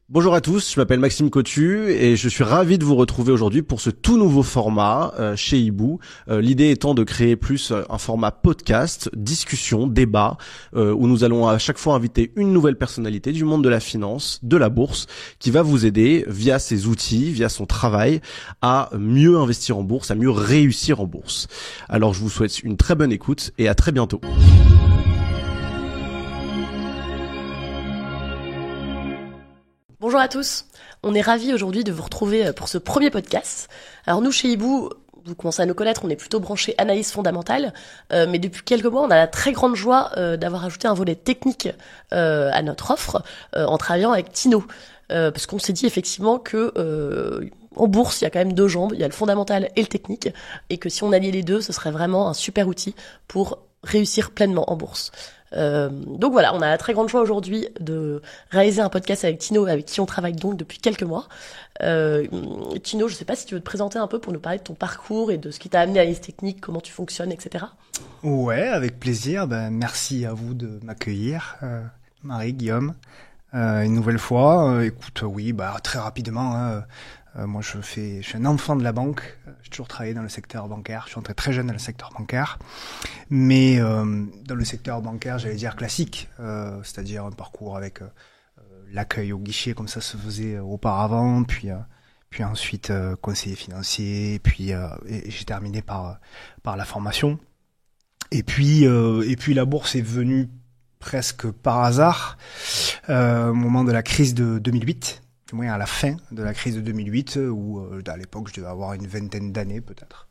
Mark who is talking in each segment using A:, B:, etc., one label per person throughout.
A: Bonjour à tous, je m'appelle Maxime Cotu et je suis ravi de vous retrouver aujourd'hui pour ce tout nouveau format chez Hibou. L'idée étant de créer plus un format podcast, discussion, débat, où nous allons à chaque fois inviter une nouvelle personnalité du monde de la finance, de la bourse, qui va vous aider via ses outils, via son travail, à mieux investir en bourse, à mieux réussir en bourse. Alors je vous souhaite une très bonne écoute et à très bientôt.
B: Bonjour à tous, on est ravis aujourd'hui de vous retrouver pour ce premier podcast. Alors nous chez Hibou, vous commencez à nous connaître, on est plutôt branché analyse fondamentale, mais depuis quelques mois on a la très grande joie d'avoir ajouté un volet technique à notre offre en travaillant avec Tino. Parce qu'on s'est dit effectivement que en bourse il y a quand même deux jambes, il y a le fondamental et le technique, et que si on alliait les deux ce serait vraiment un super outil pour réussir pleinement en bourse. Donc voilà, on a la très grande joie aujourd'hui de réaliser un podcast avec Tino, avec qui on travaille donc depuis quelques mois. Tino, je sais pas si tu veux te présenter un peu pour nous parler de ton parcours et de ce qui t'a amené à l'analyse technique, comment tu fonctionnes, etc.
C: Ouais, avec plaisir. Merci à vous de m'accueillir, Marie, Guillaume, une nouvelle fois. Écoute, oui, très rapidement. Moi, je suis un enfant de la banque. J'ai toujours travaillé dans le secteur bancaire. Je suis entré très jeune dans le secteur bancaire. Mais dans le secteur bancaire, j'allais dire classique, c'est-à-dire un parcours avec l'accueil au guichet, comme ça se faisait auparavant, puis ensuite conseiller financier, puis et j'ai terminé par la formation. Et puis la bourse est venue presque par hasard au moment de la crise de 2008. Du moins à la fin de la crise de 2008, où à l'époque je devais avoir une vingtaine d'années peut-être.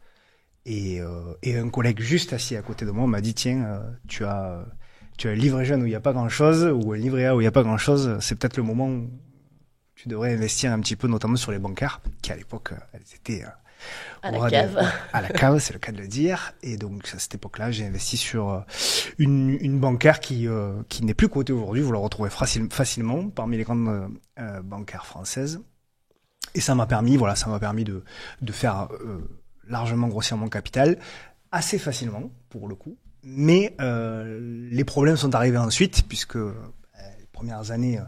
C: Et un collègue juste assis à côté de moi m'a dit tiens, tu as un livret jeune où il n'y a pas grand-chose, ou un livret A où il n'y a pas grand-chose, c'est peut-être le moment où tu devrais investir un petit peu, notamment sur les bancaires, qui à l'époque elles étaient
B: à la cave.
C: À la cave, c'est le cas de le dire. Et donc à cette époque-là, j'ai investi sur une bancaire qui n'est plus cotée aujourd'hui. Vous la retrouvez facilement parmi les grandes bancaires françaises. Et ça m'a permis de faire largement grossir mon capital assez facilement pour le coup. Mais les problèmes sont arrivés ensuite puisque les premières années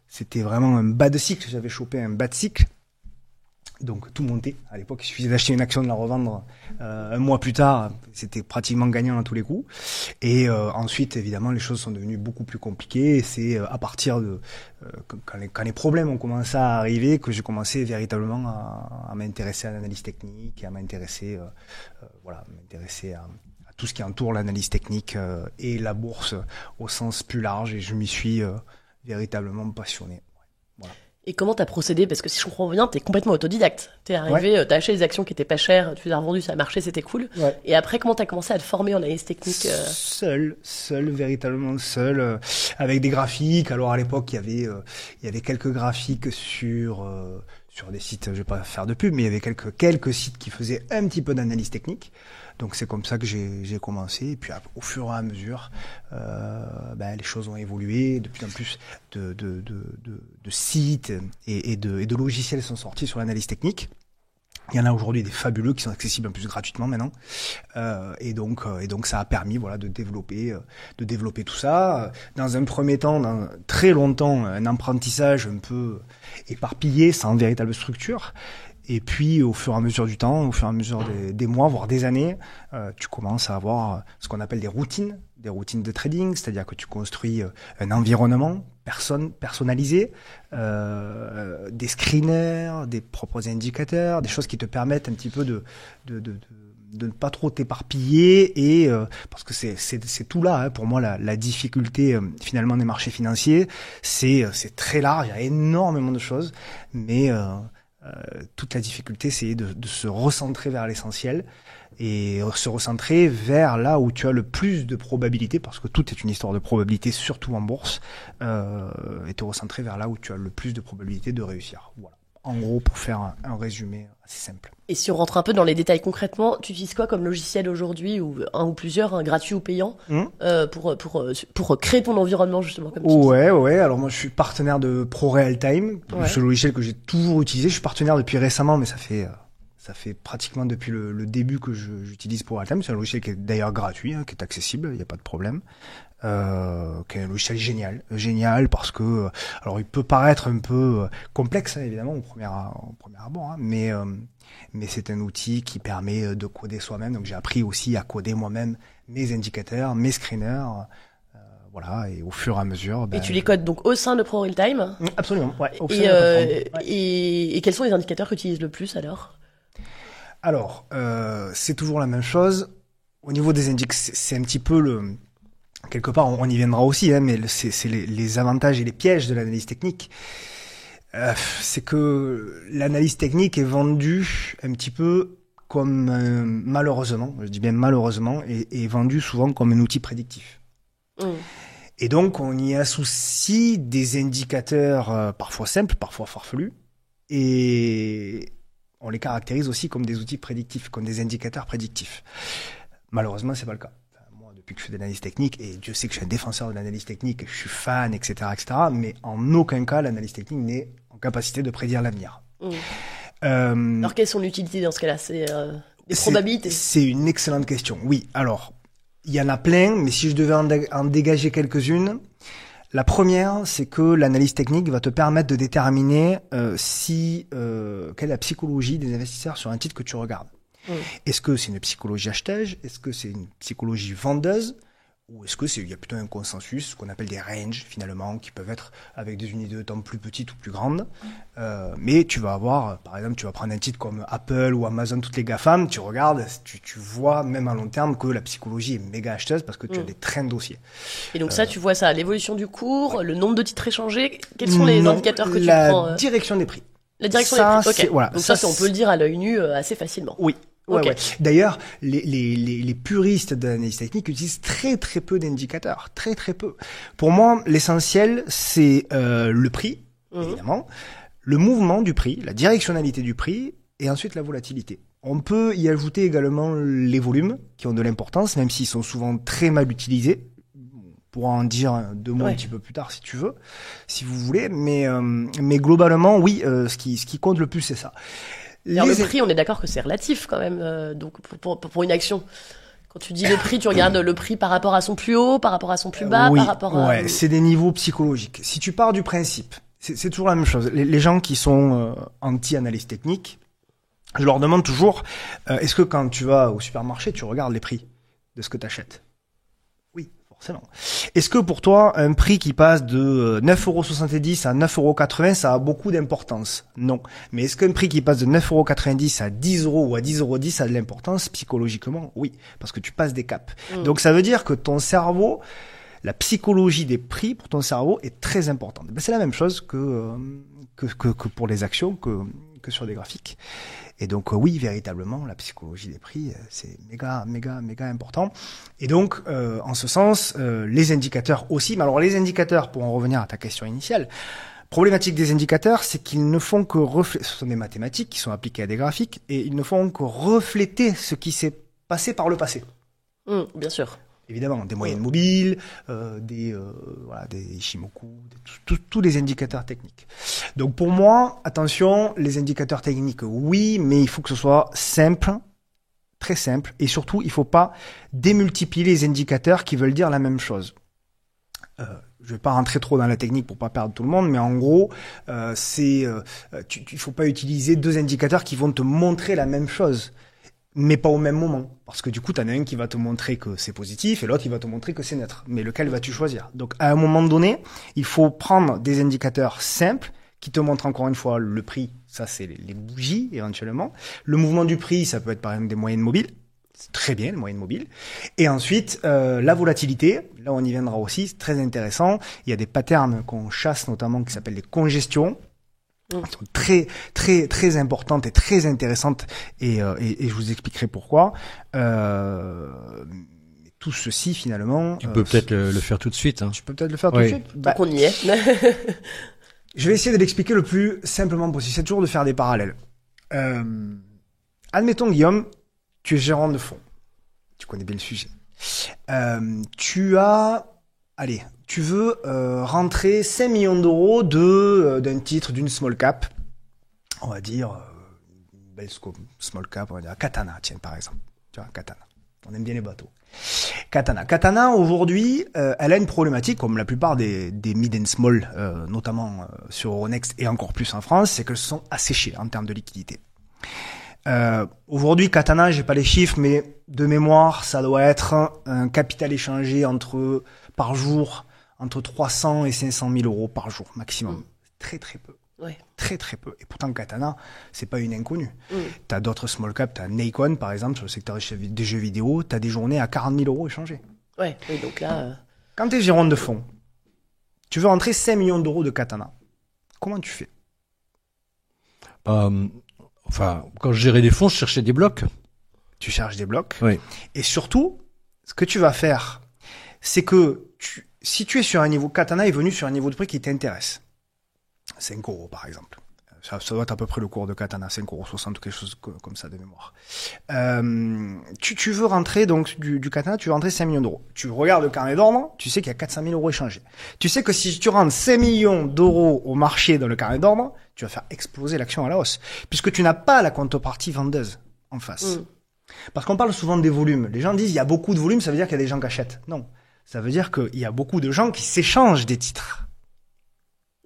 C: c'était vraiment un bas de cycle. J'avais chopé un bas de cycle. Donc tout montait. À l'époque, il suffisait d'acheter une action, de la revendre un mois plus tard, c'était pratiquement gagnant à tous les coups. Et ensuite, évidemment, les choses sont devenues beaucoup plus compliquées. Et c'est à partir de quand les problèmes ont commencé à arriver que j'ai commencé véritablement à m'intéresser à l'analyse technique et à m'intéresser à tout ce qui entoure l'analyse technique et la bourse au sens plus large. Et je m'y suis véritablement passionné. Voilà.
B: Et comment t'as procédé? Parce que si je comprends bien, t'es complètement autodidacte. T'es arrivé, t'as acheté des actions qui étaient pas chères, tu les as revendues, ça a marché, c'était cool.
C: Ouais.
B: Et après, comment t'as commencé à te former en analyse technique?
C: Seul, véritablement seul, avec des graphiques. Alors à l'époque, il y avait quelques graphiques sur des sites, je vais pas faire de pub, mais il y avait quelques sites qui faisaient un petit peu d'analyse technique. Donc c'est comme ça que j'ai commencé. Et puis au fur et à mesure, les choses ont évolué. De plus en plus de sites et de logiciels sont sortis sur l'analyse technique. Il y en a aujourd'hui des fabuleux qui sont accessibles en plus gratuitement maintenant. Et donc ça a permis de développer tout ça. Dans un premier temps, très longtemps, un apprentissage un peu éparpillé, sans véritable structure. Et puis, au fur et à mesure du temps, au fur et à mesure des mois, voire des années, tu commences à avoir ce qu'on appelle des routines de trading, c'est-à-dire que tu construis un environnement personnalisé, des screeners, des propres indicateurs, des choses qui te permettent un petit peu de ne pas trop t'éparpiller et parce que c'est tout là pour moi la difficulté finalement des marchés financiers, c'est très large, il y a énormément de choses, mais toute la difficulté, c'est de se recentrer vers l'essentiel et se recentrer vers là où tu as le plus de probabilités, parce que tout est une histoire de probabilité, surtout en bourse, et te recentrer vers là où tu as le plus de probabilités de réussir. Voilà. En gros, pour faire un résumé assez simple.
B: Et si on rentre un peu dans les détails concrètement, tu utilises quoi comme logiciel aujourd'hui, ou un ou plusieurs, gratuit ou payant, pour créer ton environnement justement comme tu dis.
C: Ouais. Alors moi, je suis partenaire de ProRealTime, ce logiciel que j'ai toujours utilisé. Je suis partenaire depuis récemment, mais ça fait Ça fait pratiquement depuis le début que j'utilise PowerTime. C'est un logiciel qui est d'ailleurs gratuit, hein, qui est accessible, il n'y a pas de problème. Qui est un logiciel génial parce que, alors il peut paraître un peu complexe, hein, évidemment, au premier abord, hein, mais c'est un outil qui permet de coder soi-même. Donc j'ai appris aussi à coder moi-même mes indicateurs, mes screeners. Voilà, et au fur et à mesure.
B: Et tu les codes donc au sein de ProRealTime.
C: Absolument, ouais.
B: Et quels sont les indicateurs que tu utilises le plus alors?
C: Alors, c'est toujours la même chose. Au niveau des indicateurs, c'est un petit peu quelque part, on y viendra aussi, hein, mais c'est les avantages et les pièges de l'analyse technique. C'est que l'analyse technique est vendue un petit peu comme, malheureusement, je dis bien malheureusement, est vendue souvent comme un outil prédictif. Et donc, on y associe des indicateurs parfois simples, parfois farfelus, et on les caractérise aussi comme des outils prédictifs, comme des indicateurs prédictifs. Malheureusement, c'est pas le cas. Enfin, moi, depuis que je fais de l'analyse technique, et Dieu sait que je suis un défenseur de l'analyse technique, je suis fan, etc., mais en aucun cas, l'analyse technique n'est en capacité de prédire l'avenir.
B: Alors, quelles sont l'utilité dans ce cas-là? C'est des probabilités?
C: C'est une excellente question. Oui, alors, il y en a plein, mais si je devais en dégager quelques-unes, la première, c'est que l'analyse technique va te permettre de déterminer quelle est la psychologie des investisseurs sur un titre que tu regardes. Est-ce que c'est une psychologie acheteuse? Est-ce que c'est une psychologie vendeuse? Ou est-ce que il y a plutôt un consensus, ce qu'on appelle des ranges, finalement, qui peuvent être avec des unités de temps plus petites ou plus grandes. Mais tu vas avoir, par exemple, tu vas prendre un titre comme Apple ou Amazon, toutes les GAFAM, tu regardes, tu vois, même à long terme, que la psychologie est méga acheteuse parce que tu as des trains de dossiers.
B: Et donc ça, tu vois ça, l'évolution du cours, le nombre de titres échangés, quels sont les indicateurs que tu prends?
C: La direction des prix.
B: La direction des prix, ok.
C: Voilà,
B: donc ça, on peut le dire à l'œil nu assez facilement.
C: Oui. Ouais,
B: Okay.
C: ouais. D'ailleurs, les puristes de l'analyse technique utilisent très très peu d'indicateurs, très très peu. Pour moi, l'essentiel, c'est le prix, évidemment, le mouvement du prix, la directionnalité du prix, et ensuite la volatilité. On peut y ajouter également les volumes, qui ont de l'importance, même s'ils sont souvent très mal utilisés. On pourra en dire deux mots un petit peu plus tard si tu veux, si vous voulez, mais globalement, oui, ce qui compte le plus, c'est ça.
B: Alors le prix, on est d'accord que c'est relatif quand même, donc pour une action. Quand tu dis le prix, tu regardes le prix par rapport à son plus haut, par rapport à son plus bas,
C: oui,
B: par rapport à...
C: Ouais, c'est des niveaux psychologiques. Si tu pars du principe, c'est toujours la même chose. Les gens qui sont anti-analyse technique, je leur demande toujours, est-ce que quand tu vas au supermarché, tu regardes les prix de ce que tu achètes? Oui, forcément. Est-ce que pour toi, un prix qui passe de 9,70 € à 9,80 €, ça a beaucoup d'importance? Non. Mais est-ce qu'un prix qui passe de 9,90 € à 10 € ou à 10,10 € ça a de l'importance psychologiquement? Oui, parce que tu passes des caps. Donc ça veut dire que ton cerveau, la psychologie des prix pour ton cerveau est très importante. Ben, c'est la même chose que pour les actions, que sur des graphiques. Et donc oui, véritablement, la psychologie des prix, c'est méga important. Et donc, en ce sens, les indicateurs aussi. Mais alors les indicateurs, pour en revenir à ta question initiale, problématique des indicateurs, c'est qu'ils ne font que refléter, ce sont des mathématiques qui sont appliquées à des graphiques, et ils ne font que refléter ce qui s'est passé par le passé.
B: Bien sûr.
C: Évidemment, des moyennes mobiles, des Ishimoku, tous les indicateurs techniques. Donc pour moi, attention, les indicateurs techniques, oui, mais il faut que ce soit simple, très simple, et surtout, il faut pas démultiplier les indicateurs qui veulent dire la même chose. Je vais pas rentrer trop dans la technique pour pas perdre tout le monde, mais en gros, il faut pas utiliser deux indicateurs qui vont te montrer la même chose, mais pas au même moment. Parce que du coup, t'en as un qui va te montrer que c'est positif et l'autre qui va te montrer que c'est neutre. Mais lequel vas-tu choisir? Donc, à un moment donné, il faut prendre des indicateurs simples qui te montrent encore une fois le prix. Ça, c'est les bougies, éventuellement. Le mouvement du prix, ça peut être par exemple des moyennes mobiles. C'est très bien, les moyennes mobiles. Et ensuite, la volatilité. Là, on y viendra aussi. C'est très intéressant. Il y a des patterns qu'on chasse, notamment, qui s'appellent les congestions. Elles sont très très très importantes et très intéressantes et je vous expliquerai pourquoi. Tout ceci finalement.
D: Tu peux peut-être le faire tout de suite. Hein.
C: Je peux peut-être le faire tout de suite.
B: Donc on y est.
C: Je vais essayer de l'expliquer le plus simplement possible. C'est toujours de faire des parallèles. Admettons Guillaume, tu es gérant de fonds. Tu connais bien le sujet. Tu veux rentrer 5 millions d'euros d'un titre d'une small cap, on va dire belle small cap, on va dire Katana, tiens, par exemple. Tu vois, Katana. On aime bien les bateaux. Katana, aujourd'hui, elle a une problématique, comme la plupart des mid and small, notamment sur Euronext et encore plus en France, c'est qu'elles sont asséchées en termes de liquidité. Aujourd'hui, Katana, j'ai pas les chiffres, mais de mémoire, ça doit être un capital échangé par jour, entre 300 et 500 000 euros par jour, maximum. Très, très peu.
B: Ouais.
C: Très, très peu. Et pourtant, Katana, c'est pas une inconnue. T'as d'autres small caps, t'as Nikon, par exemple, sur le secteur des jeux vidéo, t'as des journées à 40 000 euros échangés.
B: Ouais, oui, donc là...
C: Quand t'es gérant de fonds, tu veux rentrer 5 millions d'euros de Katana. Comment tu fais?
D: Enfin, quand je gérais des fonds, je cherchais des blocs.
C: Tu cherches des blocs.
D: Oui.
C: Et surtout, ce que tu vas faire, c'est que si tu es sur un niveau, Katana est venu sur un niveau de prix qui t'intéresse. 5 euros, par exemple. Ça doit être à peu près le cours de Katana, 5,60 euros ou quelque chose comme ça de mémoire. Tu veux rentrer donc du Katana, tu veux rentrer 5 millions d'euros. Tu regardes le carnet d'ordre, tu sais qu'il y a 400 000 euros échangés. Tu sais que si tu rentres 5 millions d'euros au marché dans le carnet d'ordre, tu vas faire exploser l'action à la hausse. Puisque tu n'as pas la contrepartie vendeuse en face. Parce qu'on parle souvent des volumes. Les gens disent il y a beaucoup de volumes, ça veut dire qu'il y a des gens qui achètent. Non. Ça veut dire qu'il y a beaucoup de gens qui s'échangent des titres.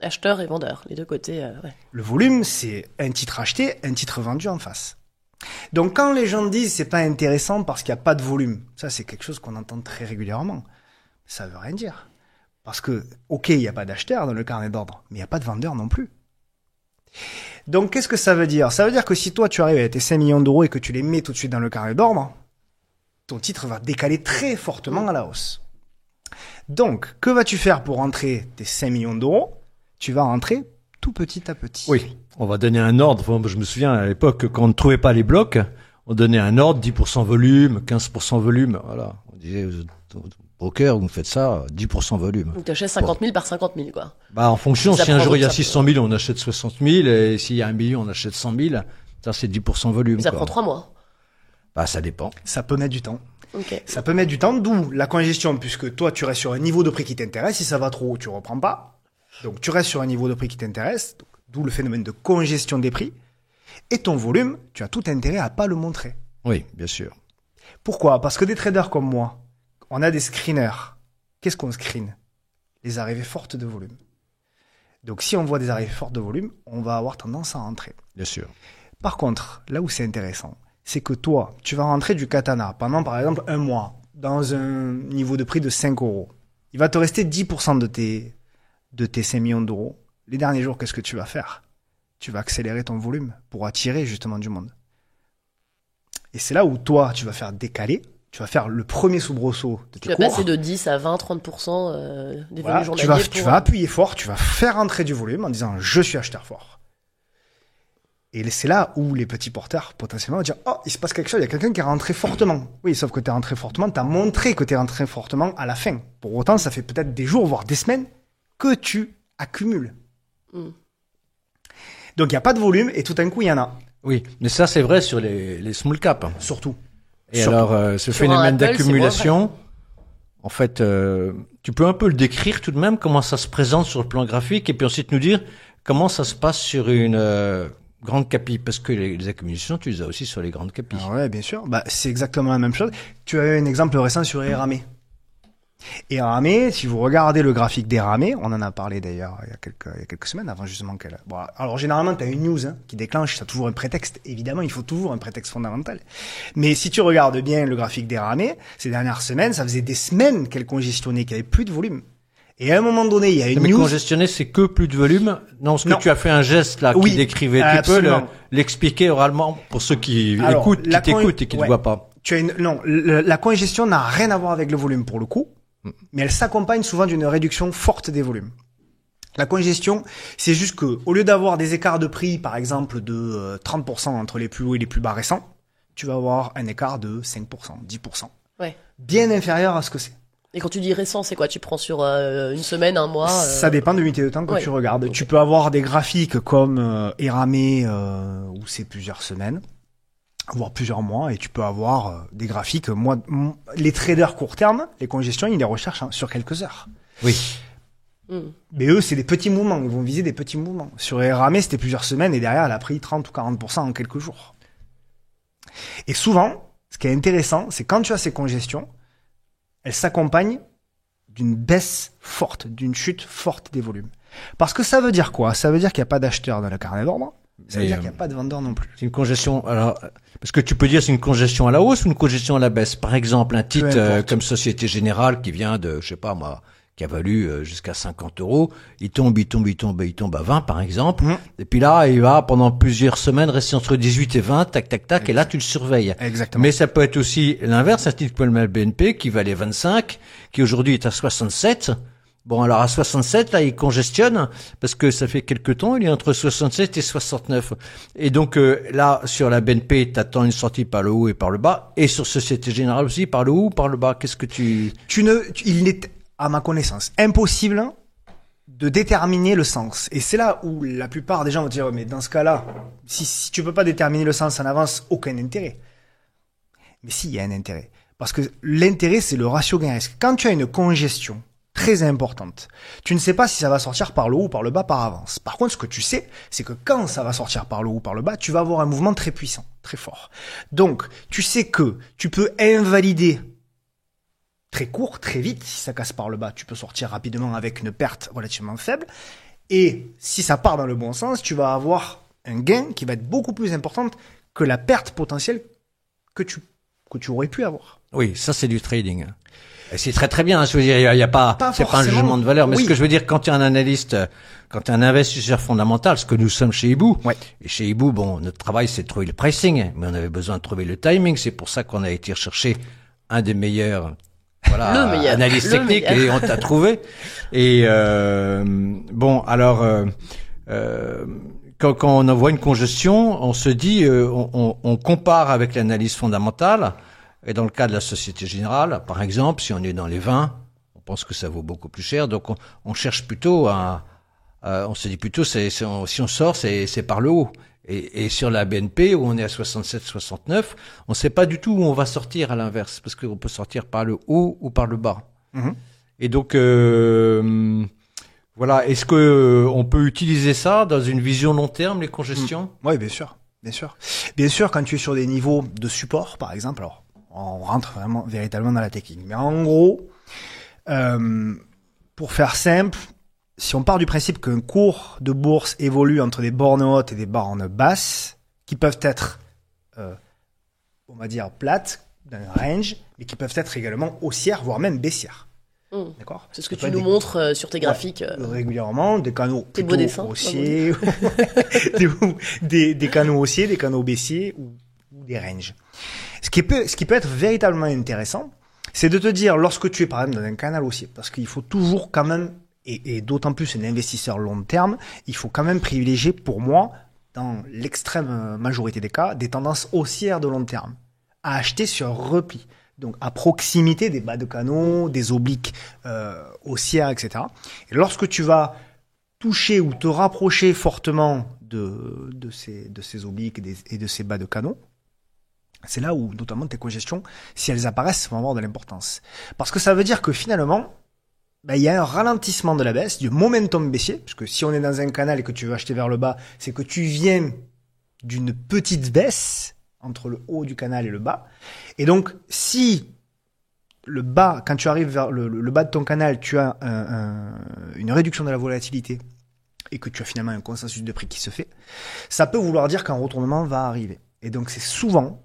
B: Acheteurs et vendeurs, les deux côtés, ouais.
C: Le volume, c'est un titre acheté, un titre vendu en face. Donc quand les gens disent c'est pas intéressant parce qu'il n'y a pas de volume, ça c'est quelque chose qu'on entend très régulièrement. Ça veut rien dire. Parce que, ok, il n'y a pas d'acheteur dans le carnet d'ordre, mais il n'y a pas de vendeur non plus. Donc qu'est-ce que ça veut dire? Ça veut dire que si toi tu arrives à tes 5 millions d'euros et que tu les mets tout de suite dans le carnet d'ordre, ton titre va décaler très fortement à la hausse. Donc, que vas-tu faire pour rentrer tes 5 millions d'euros? Tu vas rentrer tout petit à petit.
D: Oui, on va donner un ordre. Enfin, je me souviens à l'époque, quand on ne trouvait pas les blocs, on donnait un ordre, 10% volume, 15% volume. Voilà. On disait, broker, vous faites ça, 10% volume.
B: Donc tu achètes 50 000 par 50 000, quoi.
D: Bah, en fonction,
B: Ça
D: si un
B: prend
D: jour il y a
B: votre-
D: 600 000, on achète 60 000, et s'il y a 1 million, on achète 100 000. Ça, c'est 10% volume.
B: Ça
D: quoi.
B: prend 3 mois.
D: Bah, ça dépend.
C: Ça peut mettre du temps.
B: Ok.
C: Ça peut mettre du temps, d'où la congestion, puisque toi, tu restes sur un niveau de prix qui t'intéresse. Si ça va trop haut, tu reprends pas. Donc, tu restes sur un niveau de prix qui t'intéresse, d'où le phénomène de congestion des prix. Et ton volume, tu as tout intérêt à pas le montrer.
D: Oui, bien sûr.
C: Pourquoi? Parce que des traders comme moi, on a des screeners. Qu'est-ce qu'on screen? Les arrivées fortes de volume. Donc, si on voit des arrivées fortes de volume, on va avoir tendance à rentrer.
D: Bien sûr.
C: Par contre, là où c'est intéressant, c'est que toi, tu vas rentrer du Katana pendant, par exemple, 1 mois, dans un niveau de prix de 5 euros. Il va te rester 10% de tes 5 millions d'euros. Les derniers jours, qu'est-ce que tu vas faire? Tu vas accélérer ton volume pour attirer justement du monde. Et c'est là où toi, tu vas faire décaler, tu vas faire le premier soubresaut de
B: Tu
C: tes
B: vas
C: cours.
B: passer de 10 à 20, 30% des
C: Voilà,
B: volumes journaliers
C: tu vas appuyer fort, tu vas faire entrer du volume en disant je suis acheteur fort. Et c'est là où les petits porteurs potentiellement vont dire oh, il se passe quelque chose, il y a quelqu'un qui est rentré fortement. Oui, sauf que tu es rentré fortement, tu as montré que tu es rentré fortement à la fin. Pour autant, ça fait peut-être des jours, voire des semaines que tu accumules. Donc il n'y a pas de volume et tout d'un coup il y en a.
D: Oui, mais ça, c'est vrai sur les small caps.
C: Surtout.
D: Et
C: Surtout.
D: alors, ce
B: Sur un
D: phénomène
B: Apple,
D: d'accumulation, en fait, tu peux un peu le décrire tout de même, comment ça se présente sur le plan graphique, et puis ensuite nous dire comment ça se passe sur une grande capi, parce que les accumulations, tu les as aussi sur les grandes capis.
C: Ah ouais, bien sûr. Bah, c'est exactement la même chose. Tu as eu un exemple récent sur Eramé. Eramé, si vous regardez le graphique d'Eramé, on en a parlé d'ailleurs il y a quelques semaines avant justement qu'elle. Bon, alors généralement tu as une news qui déclenche, tu as toujours un prétexte. Évidemment, il faut toujours un prétexte fondamental. Mais si tu regardes bien le graphique d'Eramé, ces dernières semaines, ça faisait des semaines qu'elle congestionnait, qu'il n'y avait plus de volume. Et à un moment donné, il y a une
D: Mais
C: news.
D: congestionner, c'est que plus de volume. Non, ce que
C: Non.
D: tu as fait un geste là
C: Oui,
D: qui décrivait, tu peux
C: absolument.
D: l'expliquer oralement pour ceux qui
C: Alors,
D: écoutent,
C: la
D: qui t'écoutent et qui ne
C: ouais.
D: voient pas.
C: Tu as la congestion n'a rien à voir avec le volume pour le coup, mais elle s'accompagne souvent d'une réduction forte des volumes. La congestion, c'est juste que au lieu d'avoir des écarts de prix, par exemple de 30% entre les plus hauts et les plus bas récents, tu vas avoir un écart de 5%, 10%.
B: Ouais.
C: Bien inférieur à ce que c'est.
B: Et quand tu dis récent, c'est quoi? Tu prends sur une semaine, un mois
C: Ça dépend de l'unité de temps que
B: ouais.
C: tu regardes.
B: Ok.
C: Tu peux avoir des graphiques comme Eramé où c'est plusieurs semaines, voire plusieurs mois, et tu peux avoir des graphiques. Les traders court terme, les congestions, ils les recherchent sur quelques heures.
D: Oui.
C: Mais eux, c'est des petits mouvements. Ils vont viser des petits mouvements. Sur Eramé, c'était plusieurs semaines et derrière, elle a pris 30 ou 40% en quelques jours. Et souvent, ce qui est intéressant, c'est quand tu as ces congestions, elles s'accompagnent d'une baisse forte, d'une chute forte des volumes. Parce que ça veut dire quoi? Ça veut dire qu'il n'y a pas d'acheteur dans le carnet d'ordre. Ça veut dire qu'il n'y a pas de vendeur non plus.
D: C'est une congestion. Alors, parce que tu peux dire c'est une congestion à la hausse ou une congestion à la baisse. Par exemple, un titre comme Société Générale qui vient de, je sais pas moi, qui a valu jusqu'à 50 €, il tombe à 20 par exemple. Et puis là, il va pendant plusieurs semaines rester entre 18 et 20, tac, tac, tac, et là tu le surveilles.
C: Exactement.
D: Mais ça peut être aussi l'inverse, un titre comme le BNP qui valait 25, qui aujourd'hui est à 67. Bon, alors à 67, là, il congestionne parce que ça fait quelque temps, il est entre 67 et 69. Et donc là, sur la BNP, t'attends une sortie par le haut et par le bas, et sur Société Générale aussi, par le haut ou par le bas. Qu'est-ce que
C: il n'est, à ma connaissance, impossible de déterminer le sens. Et c'est là où la plupart des gens vont dire, mais dans ce cas-là, si tu peux pas déterminer le sens en avance, aucun intérêt. Mais si, il y a un intérêt. Parce que l'intérêt, c'est le ratio gain-risque. Quand tu as une congestion très importante, tu ne sais pas si ça va sortir par le haut ou par le bas par avance. Par contre, ce que tu sais, c'est que quand ça va sortir par le haut ou par le bas, tu vas avoir un mouvement très puissant, très fort. Donc, tu sais que tu peux invalider très court, très vite. Si ça casse par le bas, tu peux sortir rapidement avec une perte relativement faible. Et si ça part dans le bon sens, tu vas avoir un gain qui va être beaucoup plus important que la perte potentielle que tu aurais pu avoir.
D: Oui, ça c'est du trading. Et c'est très très bien. Je veux dire, il y a pas c'est pas un jugement de valeur. Mais
C: oui.
D: Ce que je veux dire, quand tu es un analyste, quand tu es un investisseur fondamental, ce que nous sommes chez Hibou.
C: Ouais.
D: Et chez Hibou, bon, notre travail c'est de trouver le pricing, mais on avait besoin de trouver le timing. C'est pour ça qu'on a été chercher un des meilleurs. Voilà,
B: Le meilleur.
D: analyse
B: Le
D: technique,
B: meilleur.
D: et on t'a trouvé. Et bon, alors quand on en voit une congestion, on se dit, on compare avec l'analyse fondamentale. Et dans le cas de la Société Générale, par exemple, si on est dans les 20, on pense que ça vaut beaucoup plus cher. Donc on cherche plutôt on se dit plutôt, si on sort, c'est par le haut. Et sur la BNP, où on est à 67, 69, on ne sait pas du tout où on va sortir à l'inverse, parce qu'on peut sortir par le haut ou par le bas.
C: Mm-hmm.
D: Et donc, voilà, est-ce que on peut utiliser ça dans une vision long terme, les congestions?
C: Oui, bien sûr, bien sûr. Bien sûr, quand tu es sur des niveaux de support, par exemple, alors on rentre vraiment véritablement dans la technique. Mais en gros, pour faire simple, si on part du principe qu'un cours de bourse évolue entre des bornes hautes et des bornes basses, qui peuvent être, on va dire, plates, dans un range, mais qui peuvent être également haussières, voire même baissières. D'accord.
B: C'est ce que tu nous montres sur tes graphiques.
C: Régulièrement, des canaux
B: Tes beaux
C: plutôt
B: dessins.
C: haussiers, des canaux haussiers, des canaux baissiers ou des ranges. Ce qui peut être véritablement intéressant, c'est de te dire, lorsque tu es par exemple dans un canal haussier, parce qu'il faut toujours quand même, et d'autant plus un investisseur long terme, il faut quand même privilégier pour moi, dans l'extrême majorité des cas, des tendances haussières de long terme, à acheter sur repli. Donc à proximité des bas de canaux, des obliques haussières, etc. Et lorsque tu vas toucher ou te rapprocher fortement de ces obliques et de ces bas de canaux, c'est là où notamment tes congestions, si elles apparaissent, vont avoir de l'importance. Parce que ça veut dire que finalement, il y a un ralentissement de la baisse, du momentum baissier, parce que si on est dans un canal et que tu veux acheter vers le bas, c'est que tu viens d'une petite baisse entre le haut du canal et le bas. Et donc, si le bas, quand tu arrives vers le bas de ton canal, tu as une réduction de la volatilité et que tu as finalement un consensus de prix qui se fait, ça peut vouloir dire qu'un retournement va arriver. Et donc, c'est souvent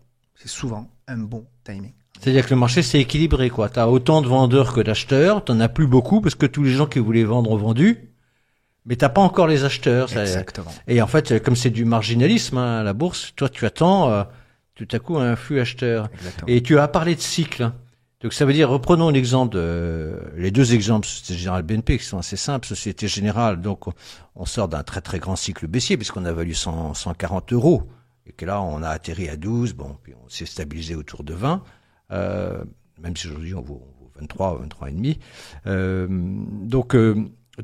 C: un bon timing.
D: C'est-à-dire que le marché s'est équilibré, quoi. T'as autant de vendeurs que d'acheteurs, t'en as plus beaucoup parce que tous les gens qui voulaient vendre ont vendu, mais t'as pas encore les acheteurs.
C: Exactement.
D: Et en fait, comme c'est du marginalisme, à la bourse, toi tu attends tout à coup un flux acheteur.
C: Exactement.
D: Et tu as parlé de cycle. Donc ça veut dire, reprenons l'exemple les deux exemples, Société Générale BNP, qui sont assez simples. Société Générale, donc on sort d'un très très grand cycle baissier puisqu'on a valu 140 €. Et que là, on a atterri à 12, bon, puis on s'est stabilisé autour de 20, même si aujourd'hui on vaut 23, 23,5. Donc,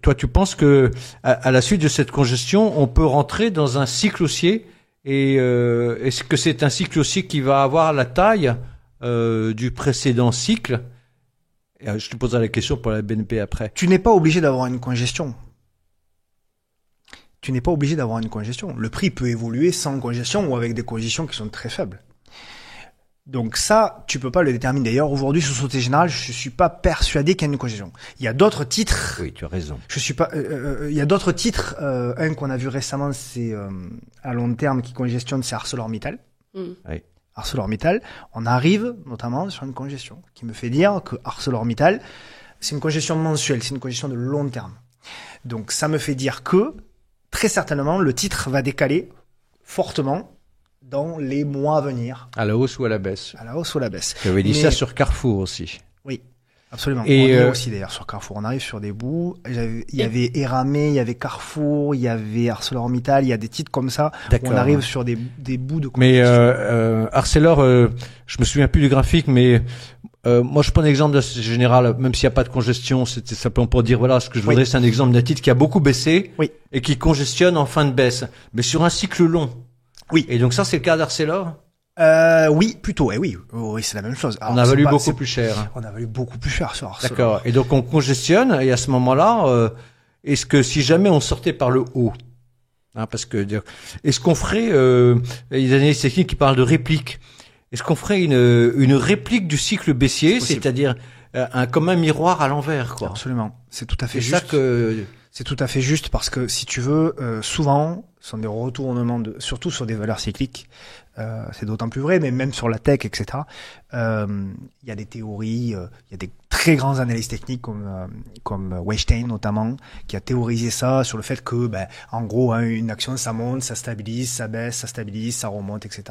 D: toi, tu penses que à la suite de cette congestion, on peut rentrer dans un cycle haussier, et est-ce que c'est un cycle haussier qui va avoir la taille du précédent cycle? Et, je te poserai la question pour la BNP après.
C: Tu n'es pas obligé d'avoir une congestion. Le prix peut évoluer sans congestion ou avec des congestions qui sont très faibles. Donc ça, tu peux pas le déterminer. D'ailleurs, aujourd'hui, sur Société Générale, je suis pas persuadé qu'il y a une congestion. Il y a d'autres titres.
D: Oui, tu as raison.
C: Je suis pas. Il y a d'autres titres. Un qu'on a vu récemment, c'est à long terme qui congestionne, c'est ArcelorMittal.
B: Mm.
D: Oui.
C: ArcelorMittal. On arrive notamment sur une congestion qui me fait dire que ArcelorMittal, c'est une congestion mensuelle, c'est une congestion de long terme. Donc ça me fait dire que très certainement le titre va décaler fortement dans les mois à venir.
D: À la hausse ou à la baisse.
C: À la hausse ou à la baisse.
D: J'avais dit ça sur Carrefour aussi.
C: Oui, absolument.
D: Et
C: on est aussi d'ailleurs sur Carrefour. On arrive sur des bouts. Il y avait Eramé, il y avait Carrefour, il y avait ArcelorMittal. Il y a des titres comme ça.
D: D'accord.
C: On arrive sur des bouts de
D: Mais
C: congestion.
D: Arcelor, je me souviens plus du graphique, mais moi je prends l'exemple de la Société Générale, même s'il n'y a pas de congestion, c'était simplement pour dire voilà, ce que je voudrais, c'est un exemple d'un titre qui a beaucoup baissé et qui congestionne en fin de baisse, mais sur un cycle long.
C: Oui.
D: Et donc ça, c'est le cas d'Arcelor.
C: Oui, plutôt. Oui, c'est la même chose. Alors,
D: on a valu beaucoup plus cher.
C: On a valu beaucoup plus cher sur Arcelor.
D: D'accord. Et donc on congestionne, et à ce moment-là, est-ce que si jamais on sortait par le haut, hein, parce que est-ce qu'on ferait, il y a des analystes techniques qui parlent de réplique. Est-ce qu'on ferait une réplique du cycle baissier, c'est-à-dire comme un miroir à l'envers, quoi.
C: Absolument. C'est tout à fait
D: juste.
C: C'est tout à fait juste parce que si tu veux, souvent, ce sont des retournements surtout sur des valeurs cycliques. C'est d'autant plus vrai, mais même sur la tech, etc. Il y a des théories, il y a des très grands analystes techniques comme Weinstein notamment, qui a théorisé ça sur le fait que, en gros, hein, une action, ça monte, ça stabilise, ça baisse, ça stabilise, ça remonte, etc.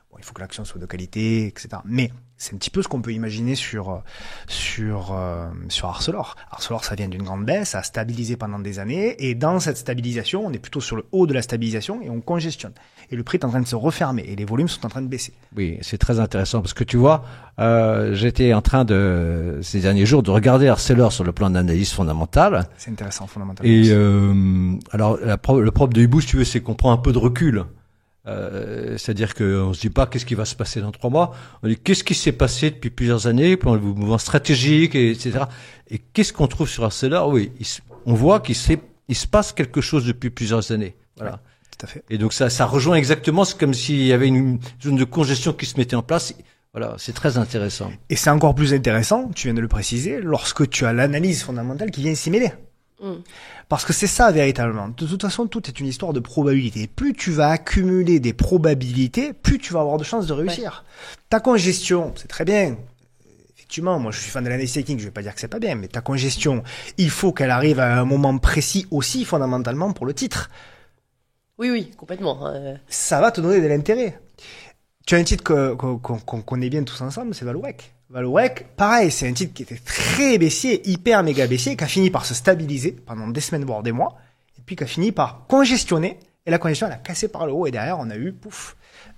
C: Bon, il faut que l'action soit de qualité, etc. Mais c'est un petit peu ce qu'on peut imaginer sur Arcelor. Arcelor, ça vient d'une grande baisse, ça a stabilisé pendant des années, et dans cette stabilisation, on est plutôt sur le haut de la stabilisation et on congestionne. Et le prix est en train de se refermer et les volumes sont en train de baisser.
D: Oui, c'est très intéressant parce que tu vois, j'étais en train ces derniers jours de regarder Arcelor sur le plan d'analyse fondamentale.
C: C'est intéressant fondamentalement.
D: Et alors le propre de Hibou, si tu veux, c'est qu'on prend un peu de recul. C'est-à-dire qu'on se dit pas qu'est-ce qui va se passer dans 3 mois. On dit qu'est-ce qui s'est passé depuis plusieurs années, pour le mouvement stratégique, etc. Et qu'est-ce qu'on trouve sur Arcelor? Oui, on voit qu'il se passe quelque chose depuis plusieurs années. Voilà.
C: Oui, tout à fait.
D: Et donc ça rejoint exactement, c'est comme s'il y avait une zone de congestion qui se mettait en place. Voilà, c'est très intéressant.
C: Et c'est encore plus intéressant, tu viens de le préciser, lorsque tu as l'analyse fondamentale qui vient s'y mêler. Parce que c'est ça véritablement. De toute façon, tout est une histoire de probabilité. Plus tu vas accumuler des probabilités, plus tu vas avoir de chances de réussir. Ouais. Ta congestion, c'est très bien. Effectivement, moi je suis fan de l'analyse technique, je vais pas dire que c'est pas bien, mais ta congestion, il faut qu'elle arrive à un moment précis aussi fondamentalement pour le titre.
B: Oui, complètement.
C: Ça va te donner de l'intérêt. Tu as un titre qu'on connaît bien tous ensemble, c'est Vallourec. Vallourec, pareil, c'est un titre qui était très baissier, hyper méga baissier, qui a fini par se stabiliser pendant des semaines, voire des mois, et puis qui a fini par congestionner, et la congestion, elle a cassé par le haut, et derrière, on a eu,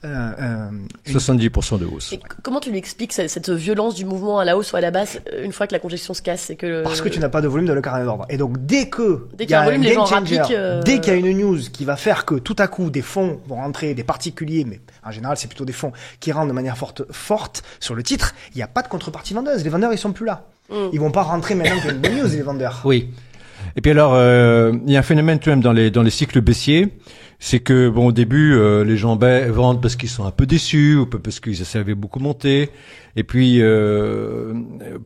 D: 70% de hausse.
B: Et comment tu lui expliques cette violence du mouvement à la hausse ou à la basse, une fois que la congestion se casse?
C: Parce que tu n'as pas de volume dans le carnet d'ordre. Et donc, dès qu'il y a un
B: volume, les gens
C: changer,
B: rappliquent,
C: dès qu'il y a une news qui va faire que tout à coup, des fonds vont rentrer, des particuliers, mais en général, c'est plutôt des fonds qui rentrent de manière forte sur le titre, il n'y a pas de contrepartie vendeuse. Les vendeurs, ils sont plus là. Ils vont pas rentrer maintenant qu'il y a une bonne news, les vendeurs.
D: Oui. Et puis alors, il y a un phénomène tout de même dans les cycles baissiers, c'est que au début, les gens vendent parce qu'ils sont un peu déçus ou parce qu'ils avaient beaucoup monté. Et puis,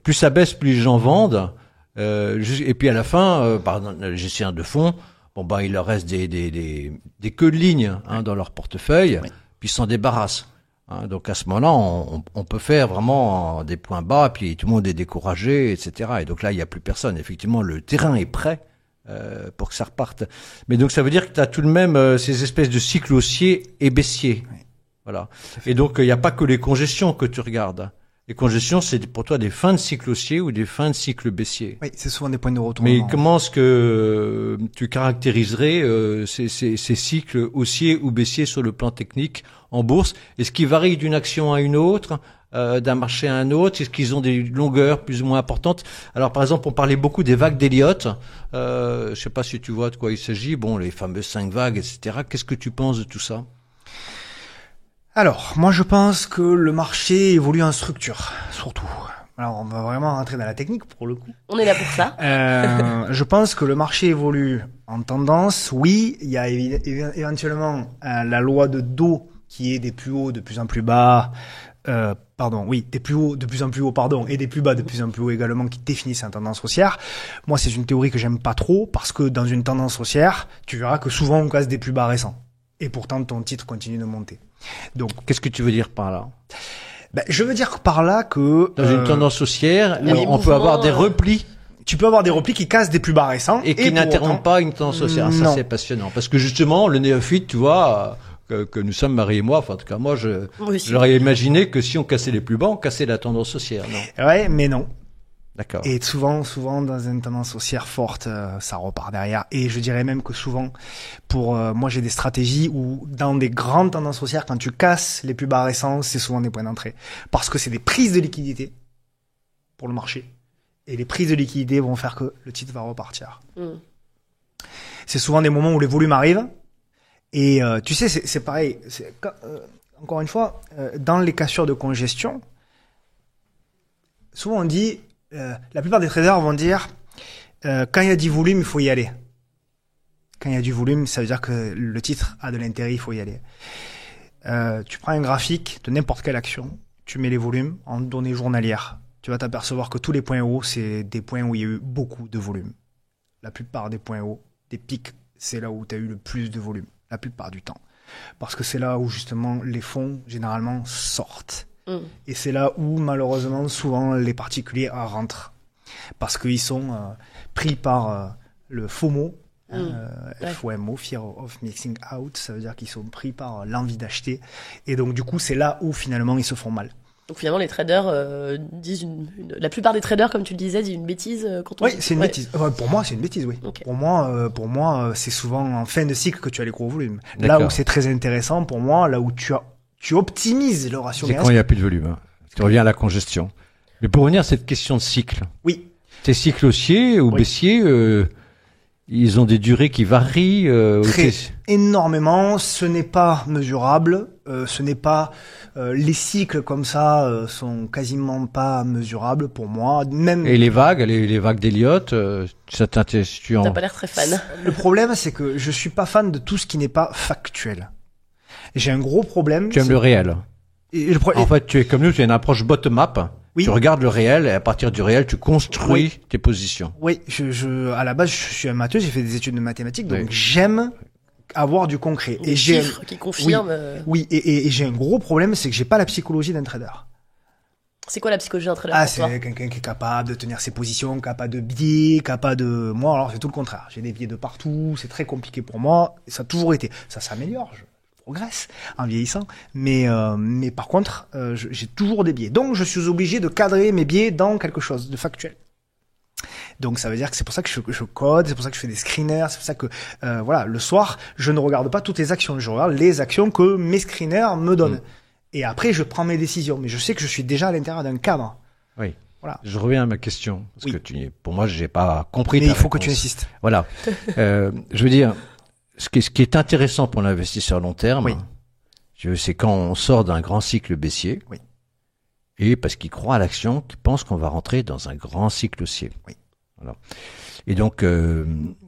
D: plus ça baisse, plus les gens vendent. Et puis à la fin, par les gestionnaires de fonds, il leur reste des queues de ligne dans leur portefeuille, puis ils s'en débarrassent. Donc à ce moment-là, on peut faire vraiment des points bas, puis tout le monde est découragé, etc. Et donc là, il n'y a plus personne. Effectivement, le terrain est prêt pour que ça reparte. Mais donc ça veut dire que tu as tout de même ces espèces de cycles haussiers et baissiers. Oui. Voilà. Et donc il n'y a pas que les congestions que tu regardes. Les congestions, c'est pour toi des fins de cycle haussier ou des fins de cycle baissier.
C: Oui, c'est souvent des points de retournement.
D: Mais comment est-ce que tu caractériserais ces cycles haussiers ou baissiers sur le plan technique en bourse? Est-ce qu'ils varient d'une action à une autre, d'un marché à un autre? Est-ce qu'ils ont des longueurs plus ou moins importantes? Alors, par exemple, on parlait beaucoup des vagues d'Elliott. Je sais pas si tu vois de quoi il s'agit. Les fameuses 5 vagues, etc. Qu'est-ce que tu penses de tout ça?
C: Alors, moi je pense que le marché évolue en structure, surtout. Alors, on va vraiment rentrer dans la technique pour le coup.
B: On est là pour ça.
C: Je pense que le marché évolue en tendance. Oui, il y a éventuellement la loi de Dow qui est des plus hauts, de plus en plus bas, des plus hauts de plus en plus hauts, et des plus bas de plus en plus hauts également, qui définissent une tendance haussière. Moi, c'est une théorie que j'aime pas trop, parce que dans une tendance haussière, tu verras que souvent on casse des plus bas récents. Et pourtant, ton titre continue de monter. Donc,
D: qu'est-ce que tu veux dire par là?
C: Je veux dire par là que...
D: Dans une tendance haussière, on peut avoir des replis.
C: Tu peux avoir des replis qui cassent des plus bas récents.
D: Et qui n'interrompent pas une tendance haussière. Ça, c'est passionnant. Parce que justement, le néophyte, tu vois, que nous sommes, Marie et moi, enfin, en tout cas, moi, j'aurais imaginé que si on cassait les plus bas, on cassait la tendance haussière, non?
C: Ouais, mais non.
D: D'accord.
C: Et souvent, dans une tendance haussière forte, ça repart derrière. Et je dirais même que souvent, moi, j'ai des stratégies où, dans des grandes tendances haussières, quand tu casses les plus bas récents, c'est souvent des points d'entrée. Parce que c'est des prises de liquidité pour le marché. Et les prises de liquidité vont faire que le titre va repartir. C'est souvent des moments où les volumes arrivent. Et tu sais, c'est pareil. Encore une fois, dans les cassures de congestion, souvent on dit... la plupart des traders vont dire quand il y a du volume, il faut y aller. Quand il y a du volume, ça veut dire que le titre a de l'intérêt, il faut y aller. Tu prends un graphique de n'importe quelle action, tu mets les volumes en données journalières. Tu vas t'apercevoir que tous les points hauts, c'est des points où il y a eu beaucoup de volume. La plupart des points hauts, des pics, c'est là où tu as eu le plus de volume, la plupart du temps. Parce que c'est là où justement les fonds, généralement, sortent. Et c'est là où, malheureusement, souvent, les particuliers rentrent. Parce qu'ils sont pris par le FOMO, FOMO, Fear of Missing Out. Ça veut dire qu'ils sont pris par l'envie d'acheter. Et donc, du coup, c'est là où, finalement, ils se font mal.
B: Donc, finalement, les traders disent la plupart des traders, comme tu le disais, disent une bêtise quand on...
C: Oui, c'est une bêtise. Pour moi, c'est une bêtise, oui. Okay. Pour moi, c'est souvent en fin de cycle que tu as les gros volumes. Là où c'est très intéressant, pour moi, là où tu optimises le ratio.
D: C'est quand il n'y a plus de volume. Hein. Tu reviens à la congestion. Mais pour revenir à cette question de cycle.
C: Oui.
D: Tes cycles haussiers ou baissiers, ils ont des durées qui varient.
C: Énormément. Ce n'est pas mesurable. Ce n'est pas les cycles comme ça sont quasiment pas mesurables pour moi. Même.
D: Et les vagues d'Elliott, ça t'intéresse?
B: T'as pas l'air très fan.
C: Le problème, c'est que je suis pas fan de tout ce qui n'est pas factuel. J'ai un gros problème.
D: Tu aimes le réel. En fait, tu es comme nous, tu as une approche bottom-up. Oui. Tu regardes le réel et à partir du réel, tu construis tes positions.
C: Oui, à la base, je suis un matheux, j'ai fait des études de mathématiques, donc j'aime avoir du concret.
B: Des chiffres qui confirment.
C: Oui, et j'ai un gros problème, c'est que j'ai pas la psychologie d'un trader.
B: C'est quoi la psychologie d'un trader?
C: C'est quelqu'un qui est capable de tenir ses positions, capable de biais, capable de... Moi, alors, c'est tout le contraire. J'ai des biais de partout, c'est très compliqué pour moi, et ça a toujours été. Ça s'améliore, progresse en vieillissant, mais par contre j'ai toujours des biais, donc je suis obligé de cadrer mes biais dans quelque chose de factuel. Donc ça veut dire que c'est pour ça que je code, c'est pour ça que je fais des screeners, c'est pour ça que le soir je ne regarde pas toutes les actions, je regarde les actions que mes screeners me donnent. Et après je prends mes décisions, mais je sais que je suis déjà à l'intérieur d'un cadre.
D: Oui. Voilà. Je reviens à ma question parce que pour moi j'ai pas compris.
C: Mais
D: ta
C: il faut
D: réponse.
C: que tu insistes.
D: Voilà. Je veux dire. Ce qui est intéressant pour l'investisseur long terme, c'est quand on sort d'un grand cycle baissier, et parce qu'il croit à l'action, qu'il pense qu'on va rentrer dans un grand cycle haussier. Voilà. Et donc,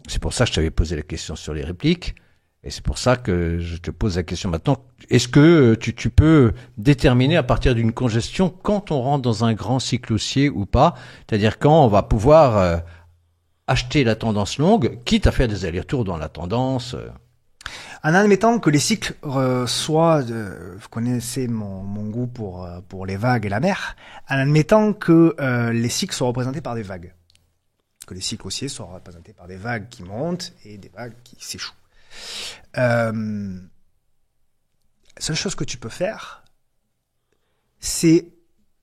D: c'est pour ça que je t'avais posé la question sur les répliques, et c'est pour ça que je te pose la question maintenant. Est-ce que tu peux déterminer à partir d'une congestion quand on rentre dans un grand cycle haussier ou pas? C'est-à-dire quand on va pouvoir... acheter la tendance longue, quitte à faire des allers-retours dans la tendance.
C: En admettant que les cycles soient, vous connaissez mon goût pour les vagues et la mer, en admettant que les cycles soient représentés par des vagues, que les cycles haussiers soient représentés par des vagues qui montent et des vagues qui s'échouent. La seule chose que tu peux faire, c'est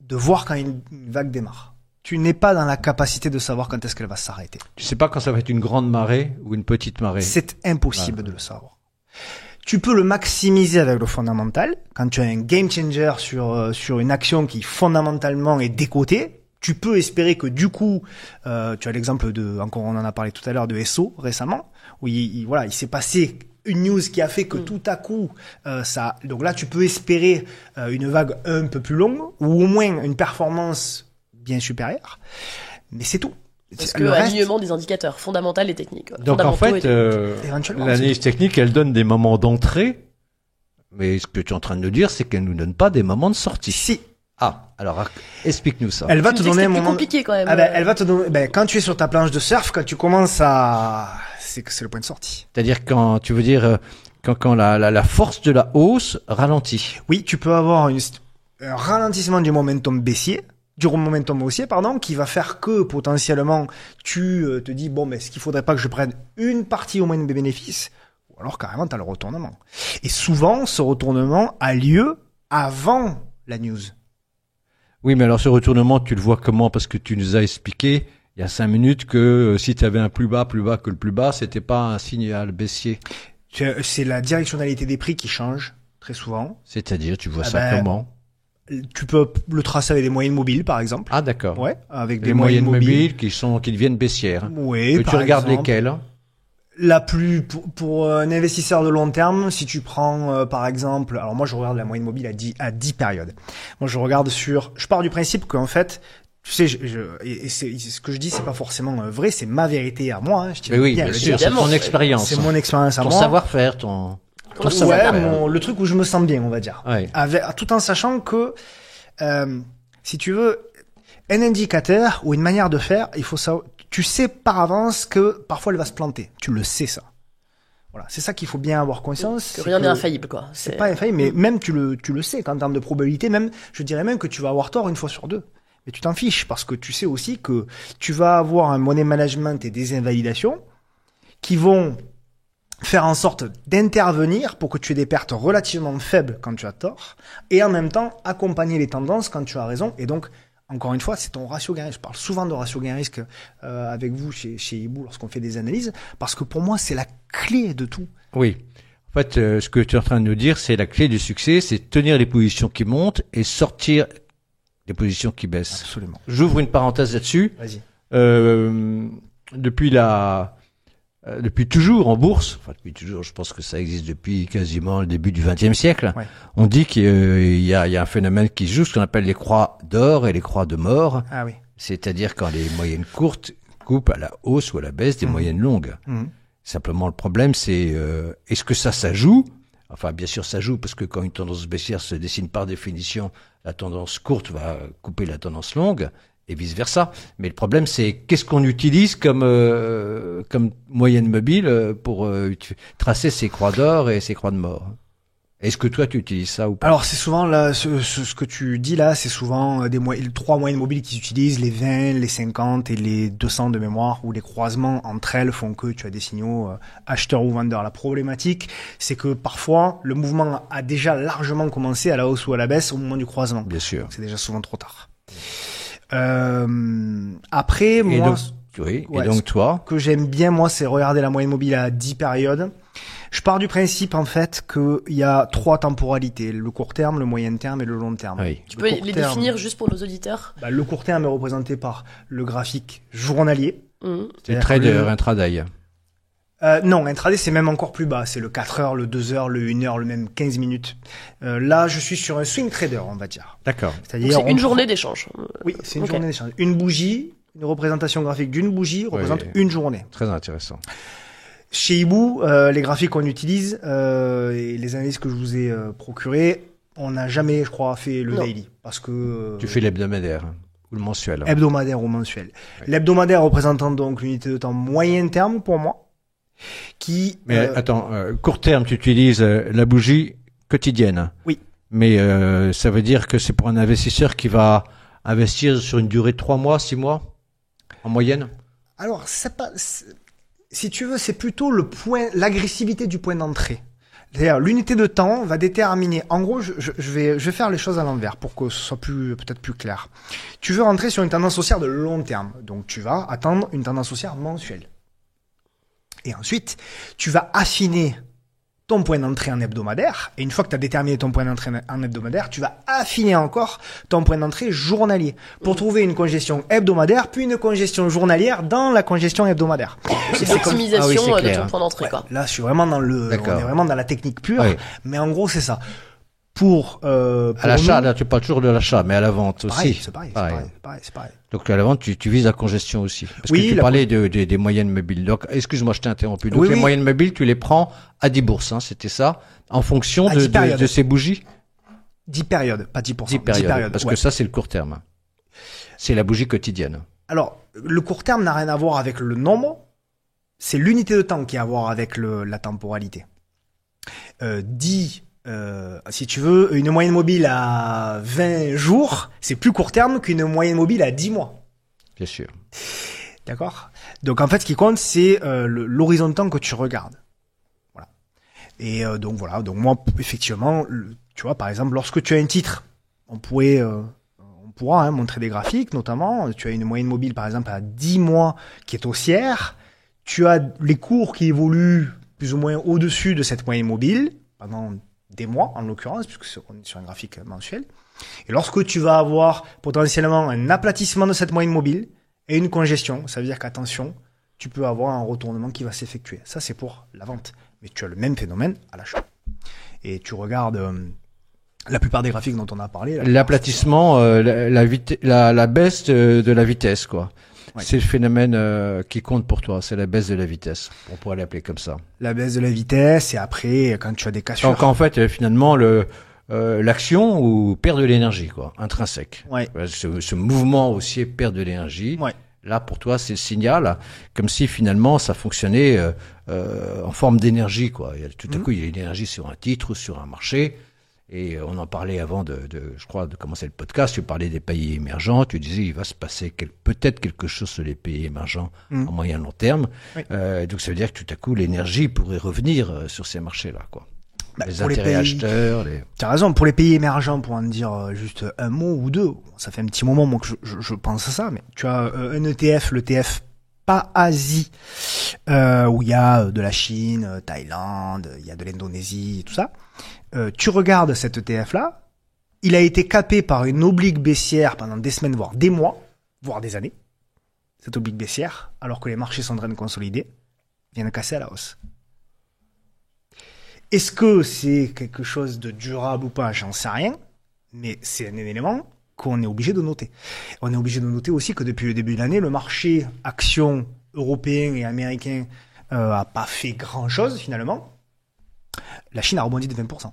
C: de voir quand une vague démarre. Tu n'es pas dans la capacité de savoir quand est-ce qu'elle va s'arrêter.
D: Tu sais pas quand ça va être une grande marée ou une petite marée.
C: C'est impossible de le savoir. Tu peux le maximiser avec le fondamental. Quand tu as un game changer sur une action qui fondamentalement est décotée, tu peux espérer que du coup, tu as l'exemple encore on en a parlé tout à l'heure de SO récemment, où il s'est passé une news qui a fait que tout à coup, donc là tu peux espérer une vague un peu plus longue, ou au moins une performance bien supérieur, mais c'est tout.
B: Parce que alignement des indicateurs fondamental et technique.
D: Donc en fait, l'analyse technique, elle donne des moments d'entrée, Mais ce que tu es en train de nous dire, c'est qu'elle nous donne pas des moments de sortie.
C: Si.
D: Ah, alors explique-nous ça.
C: Elle va
B: Tu
C: te
B: me dis que
C: donner
B: c'est
C: un
B: plus
C: moment.
B: compliqué quand même.
C: Ah ben, elle va te donner. Ben, quand tu es sur ta planche de surf, quand tu commences à, c'est que c'est le point de sortie.
D: C'est-à-dire quand tu veux dire quand la force de la hausse ralentit.
C: Oui, tu peux avoir un ralentissement du momentum baissier, qui va faire que potentiellement tu te dis bon, mais est-ce qu'il faudrait pas que je prenne une partie au moins de mes bénéfices, ou alors carrément t'as le retournement. Et souvent, ce retournement a lieu avant la news.
D: Oui, mais alors ce retournement, tu le vois comment? Parce que tu nous as expliqué il y a 5 minutes que si tu avais un plus bas que le plus bas, c'était pas un signal baissier.
C: C'est la directionnalité des prix qui change très souvent.
D: C'est-à-dire, tu vois
C: Ah
D: ça
C: ben,
D: comment?
C: Tu peux le tracer avec des moyennes mobiles, par exemple.
D: Ah, d'accord.
C: Ouais, avec
D: Les
C: des
D: moyennes
C: moyennes
D: mobiles qui deviennent baissières.
C: Oui,
D: Et tu
C: par
D: regardes
C: exemple.
D: lesquelles?
C: La plus pour un investisseur de long terme, si tu prends par exemple, alors moi je regarde la moyenne mobile à 10 périodes. Moi je pars du principe qu'en fait, tu sais, et c'est ce que je dis, c'est pas forcément vrai, c'est ma vérité à moi. Hein, je
D: Mais oui,
C: bien à
D: bien
C: le
D: sûr,
C: dire.
D: c'est ton expérience.
C: C'est mon expérience à
D: Ton
C: moi.
D: savoir-faire, ton
B: Comment
D: ton
B: ça
C: Ouais,
B: s'appelle
C: le truc où je me sens bien, on va dire.
D: Ouais.
C: Tout en sachant que, si tu veux, un indicateur ou une manière de faire, il faut savoir, tu sais par avance que parfois elle va se planter. Tu le sais ça. Voilà, c'est ça qu'il faut bien avoir conscience.
B: Que
C: c'est
B: rien n'est infaillible, quoi.
C: C'est pas infaillible, mais même tu le sais qu'en termes de probabilité, même, je dirais même que tu vas avoir tort une fois sur deux. Mais tu t'en fiches parce que tu sais aussi que tu vas avoir un money management et des invalidations qui vont faire en sorte d'intervenir pour que tu aies des pertes relativement faibles quand tu as tort et en même temps accompagner les tendances quand tu as raison. Et donc, encore une fois, c'est ton ratio gain-risque. Je parle souvent de ratio gain-risque avec vous chez Hibou lorsqu'on fait des analyses parce que pour moi, c'est la clé de tout.
D: Oui. En fait, ce que tu es en train de nous dire, c'est la clé du succès, c'est tenir les positions qui montent et sortir des positions qui baissent.
C: Absolument.
D: J'ouvre une parenthèse là-dessus.
C: Vas-y.
D: Depuis toujours en bourse, enfin depuis toujours, je pense que ça existe depuis quasiment le début du XXe siècle.
C: Ouais.
D: On dit qu'il y a un phénomène qui se joue, ce qu'on appelle les croix d'or et les croix de mort.
C: Ah oui.
D: C'est-à-dire quand les moyennes courtes coupent à la hausse ou à la baisse des moyennes longues.
C: Mhm.
D: Simplement, le problème, c'est est-ce que ça joue? Enfin, bien sûr, ça joue parce que quand une tendance baissière se dessine par définition, la tendance courte va couper la tendance longue et vice versa. Mais le problème, c'est qu'est-ce qu'on utilise comme moyenne mobile pour tracer ces croix d'or et ces croix de mort? Est-ce que toi, tu utilises ça ou pas?
C: Alors c'est souvent là, ce que tu dis là, c'est souvent les 3 moyennes mobiles qu'ils utilisent, les 20, les 50 et les 200 de mémoire, où les croisements entre elles font que tu as des signaux acheteurs ou vendeurs. La problématique, c'est que parfois le mouvement a déjà largement commencé à la hausse ou à la baisse au moment du croisement.
D: Bien sûr.
C: Donc, c'est déjà souvent trop tard. Après,
D: Et
C: moi,
D: donc, oui.
C: ouais,
D: Et donc toi,
C: que j'aime bien, moi, c'est regarder la moyenne mobile à 10 périodes. Je pars du principe, en fait, qu'il y a 3 temporalités. Le court terme, le moyen terme et le long terme.
D: oui.
B: Tu
C: Le
B: peux
C: court
B: les
C: terme,
B: définir juste pour nos auditeurs?
C: le court terme est représenté par le graphique journalier.
B: Mhm.
D: C'est
C: C'est-à-dire
D: trader,
C: que
D: intraday.
C: non, intraday, c'est même encore plus bas. C'est le 4 heures, le 2 heures, le 1 heure, le même 15 minutes. Là, je suis sur un swing trader, on va dire.
D: D'accord.
B: Donc
C: C'est-à-dire,
B: c'est une journée d'échange.
C: Oui, c'est une
B: Ok.
C: journée d'échange. Une bougie, une représentation graphique d'une bougie représente une journée.
D: Très intéressant.
C: Chez Hibou, les graphiques qu'on utilise et les analyses que je vous ai procurées, on n'a jamais, je crois, fait le
B: Non.
C: daily. Parce que
D: Tu fais l'hebdomadaire ou le mensuel.
C: hebdomadaire ou mensuel.
D: Oui.
C: L'hebdomadaire représentant donc l'unité de temps moyen terme pour moi, qui...
D: Mais attends, court terme, tu utilises la bougie quotidienne.
C: Oui.
D: Mais ça veut dire que c'est pour un investisseur qui va investir sur une durée de 3 mois, 6 mois, en moyenne?
C: Alors, si tu veux, c'est plutôt l'agressivité du point d'entrée. C'est-à-dire, l'unité de temps va déterminer. En gros, je vais faire les choses à l'envers pour que ce soit peut-être plus clair. Tu veux rentrer sur une tendance haussière de long terme. Donc, tu vas attendre une tendance haussière mensuelle. Et ensuite, tu vas affiner ton point d'entrée en hebdomadaire. Et une fois que tu as déterminé ton point d'entrée en hebdomadaire, tu vas affiner encore ton point d'entrée journalier pour trouver une congestion hebdomadaire, puis une congestion journalière dans la congestion hebdomadaire.
B: C'est
C: comme-
B: l'optimisation
D: Ah oui, c'est
B: de
D: clair.
B: ton point d'entrée,
C: Ouais,
B: quoi.
C: là, je suis vraiment on
D: D'accord.
C: est vraiment dans la technique pure.
D: Oui.
C: Mais en gros, c'est ça.
D: À l'achat, là, tu parles toujours de l'achat, mais à la vente aussi.
C: C'est pareil.
D: Donc à la vente, tu vises la congestion aussi. Parce
C: Oui,
D: que tu
C: la
D: parlais des moyennes mobiles. Donc, excuse-moi, je t'ai interrompu. Donc
C: Oui,
D: les
C: oui.
D: moyennes mobiles, tu les prends à 10 bourses, hein, c'était ça, en fonction
C: À 10 périodes.
D: de ces bougies.
C: 10 périodes, pas 10%.
D: 10 périodes. Parce
C: ouais.
D: que ça, c'est le court terme. C'est la bougie quotidienne.
C: Alors, le court terme n'a rien à voir avec le nombre, c'est l'unité de temps qui a à voir avec la temporalité. Si tu veux, une moyenne mobile à 20 jours, c'est plus court terme qu'une moyenne mobile à 10 mois.
D: Bien sûr.
C: D'accord? Donc en fait, ce qui compte, c'est l'horizon de temps que tu regardes. Voilà. Et donc voilà, donc moi, effectivement, tu vois, par exemple, lorsque tu as un titre, on pourra montrer des graphiques, notamment. Tu as une moyenne mobile, par exemple, à 10 mois qui est haussière. Tu as les cours qui évoluent plus ou moins au-dessus de cette moyenne mobile pendant des mois, en l'occurrence, puisque on est sur un graphique mensuel. Et lorsque tu vas avoir potentiellement un aplatissement de cette moyenne mobile et une congestion, ça veut dire qu'attention, tu peux avoir un retournement qui va s'effectuer. Ça, c'est pour la vente. Mais tu as le même phénomène à l'achat. Et tu regardes la plupart des graphiques dont on a parlé.
D: L'aplatissement, la baisse de la vitesse, quoi.
C: Ouais.
D: C'est le phénomène qui compte pour toi, c'est la baisse de la vitesse. On pourrait l'appeler comme ça.
C: La baisse de la vitesse, et après, quand tu as des cassures.
D: Donc en fait, finalement, l'action ou perd de l'énergie, quoi, intrinsèque.
C: Ouais.
D: Ce mouvement haussier perd de l'énergie.
C: Ouais.
D: Là, pour toi, c'est le signal, comme si finalement ça fonctionnait en forme d'énergie, quoi. Tout à coup, il y a une énergie sur un titre ou sur un marché. Et on en parlait avant je crois, de commencer le podcast. Tu parlais des pays émergents. Tu disais, il va se passer peut-être quelque chose sur les pays émergents à moyen long terme.
C: Oui.
D: Donc ça veut dire que tout à coup, l'énergie pourrait revenir sur ces marchés-là, quoi.
C: Bah,
D: Les
C: pour les
D: intérêts
C: pays-
D: acheteurs,
C: Tu as raison, pour les pays émergents, pour en dire juste un mot ou deux, ça fait un petit moment moi, que je pense à ça, mais tu as un ETF, l'ETF pas Asie, où il y a de la Chine, Thaïlande, il y a de l'Indonésie, tout ça. Tu regardes cet ETF-là, il a été capé par une oblique baissière pendant des semaines, voire des mois, voire des années. Cette oblique baissière, alors que les marchés sont en train de consolider, vient de casser à la hausse. Est-ce que c'est quelque chose de durable ou pas? J'en sais rien, mais c'est un élément qu'on est obligé de noter. On est obligé de noter aussi que depuis le début de l'année, le marché action européen et américain a pas fait grand-chose finalement. La Chine a rebondi de 20%.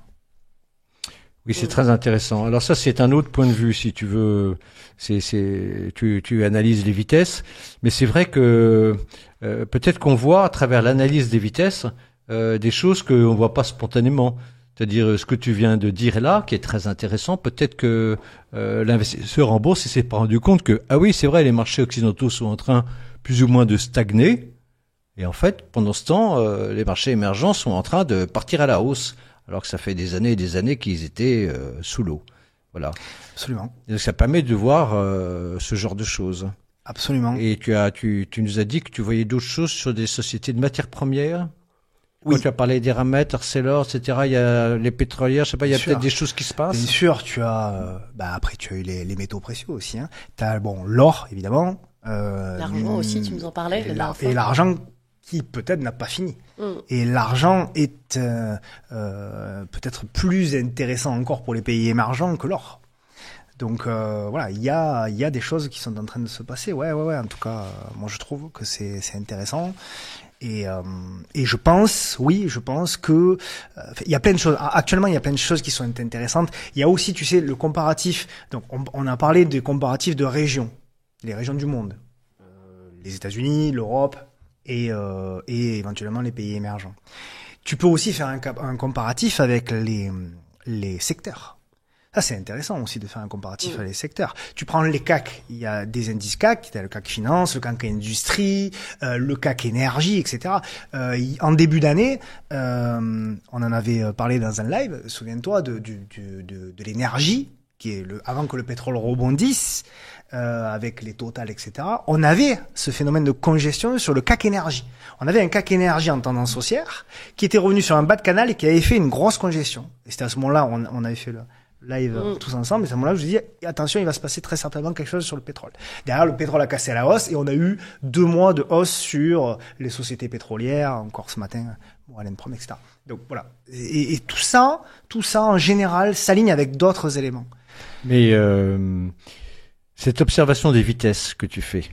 D: Oui, c'est très intéressant. Alors ça, c'est un autre point de vue, si tu veux. Tu analyses les vitesses, mais c'est vrai que peut-être qu'on voit à travers l'analyse des vitesses des choses qu'on voit pas spontanément. C'est-à-dire ce que tu viens de dire là, qui est très intéressant. Peut-être que l'investisseur en bourse, il s'est pas rendu compte que ah oui, c'est vrai, les marchés occidentaux sont en train plus ou moins de stagner. Et en fait, pendant ce temps, les marchés émergents sont en train de partir à la hausse, alors que ça fait des années et des années qu'ils étaient sous l'eau. Voilà.
C: Absolument.
D: Et donc ça permet de voir ce genre de choses.
C: Absolument.
D: Et tu nous as dit que tu voyais d'autres choses sur des sociétés de matières premières.
C: Oui.
D: Quand tu as parlé des Eramet, Arcelor, etc. Il y a les pétrolières, je sais pas, il y a
C: Bien sûr.
D: peut-être des choses qui se passent.
C: Bien sûr, tu as, après tu as eu les métaux précieux aussi. Hein. Tu as l'or évidemment.
B: L'argent aussi, tu nous en parlais. la dernière fois.
C: Et l'argent qui peut-être n'a pas fini.
B: Mm.
C: Et l'argent est peut-être plus intéressant encore pour les pays émergents que l'or. Donc voilà, il y a des choses qui sont en train de se passer. Ouais. En tout cas, moi je trouve que c'est intéressant. Et je pense que il y a plein de choses. Actuellement, il y a plein de choses qui sont intéressantes. Il y a aussi, tu sais, le comparatif. Donc, on a parlé des comparatifs de régions, les régions du monde, les États-Unis, l'Europe et éventuellement les pays émergents. Tu peux aussi faire un comparatif avec les secteurs. Ça, c'est intéressant aussi de faire un comparatif avec les secteurs. Tu prends les CAC, il y a des indices CAC, tu as le CAC Finance, le CAC Industrie, le CAC Énergie, etc. En début d'année, on en avait parlé dans un live, souviens-toi de l'énergie, qui est avant que le pétrole rebondisse, avec les Total, etc. On avait ce phénomène de congestion sur le CAC Énergie. On avait un CAC Énergie en tendance haussière, qui était revenu sur un bas de canal et qui avait fait une grosse congestion. Et c'était à ce moment-là, on avait fait le live tous ensemble, et à ce moment-là, je vous dis, attention, il va se passer très certainement quelque chose sur le pétrole. Derrière, le pétrole a cassé à la hausse, et on a eu 2 mois de hausse sur les sociétés pétrolières. Encore ce matin, Allen-Prom, etc. Donc voilà. Et tout ça en général s'aligne avec d'autres éléments.
D: Mais cette observation des vitesses que tu fais.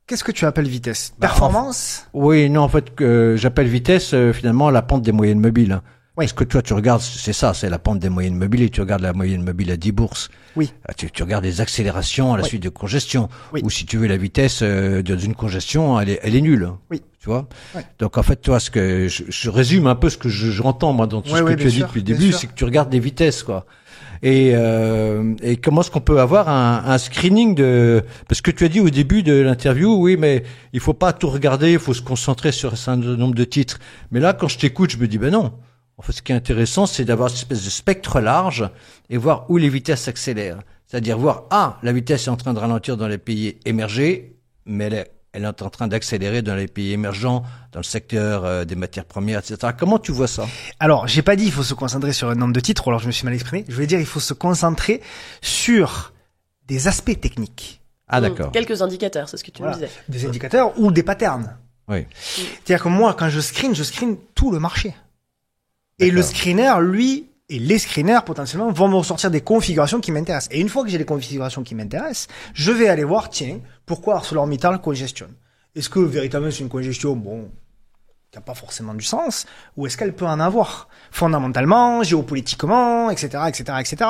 C: Qu'est-ce que tu appelles vitesse? Performance?
D: Oui, non, en fait, j'appelle vitesse finalement la pente des moyennes mobiles. Hein.
C: Oui.
D: Parce que toi, tu regardes, c'est la pente des moyennes mobiles et tu regardes la moyenne mobile à 10 bourses.
C: Oui.
D: Tu regardes les accélérations à la suite de congestion.
C: Oui.
D: Ou si tu veux la vitesse d'une congestion, elle est nulle.
C: Oui.
D: Tu vois.
C: Ouais.
D: Donc en fait, toi, ce que je résume un peu ce que j'entends moi dans tout ce que tu as dit depuis le début, c'est que tu regardes les vitesses, quoi. Et comment est-ce qu'on peut avoir un screening parce que tu as dit au début de l'interview, oui, mais il faut pas tout regarder, il faut se concentrer sur un certain nombre de titres. Mais là, quand je t'écoute, je me dis, ben non. En fait, ce qui est intéressant, c'est d'avoir une espèce de spectre large et voir où les vitesses s'accélèrent. C'est-à-dire voir, la vitesse est en train de ralentir dans les pays émergés, mais elle est en train d'accélérer dans les pays émergents, dans le secteur des matières premières, etc. Comment tu vois ça?
C: Alors, j'ai pas dit il faut se concentrer sur un nombre de titres, ou alors je me suis mal exprimé. Je voulais dire il faut se concentrer sur des aspects techniques.
D: Ah, d'accord.
B: Quelques indicateurs, c'est ce que tu me disais.
C: Des indicateurs ou des patterns.
D: Oui.
C: C'est-à-dire que moi, quand je screen tout le marché. Et le screener, lui, et les screeners, potentiellement, vont me ressortir des configurations qui m'intéressent. Et une fois que j'ai les configurations qui m'intéressent, je vais aller voir, tiens, pourquoi ArcelorMittal congestionne? Est-ce que véritablement c'est une congestion, qui n'a pas forcément du sens, ou est-ce qu'elle peut en avoir? Fondamentalement, géopolitiquement, etc., etc., etc.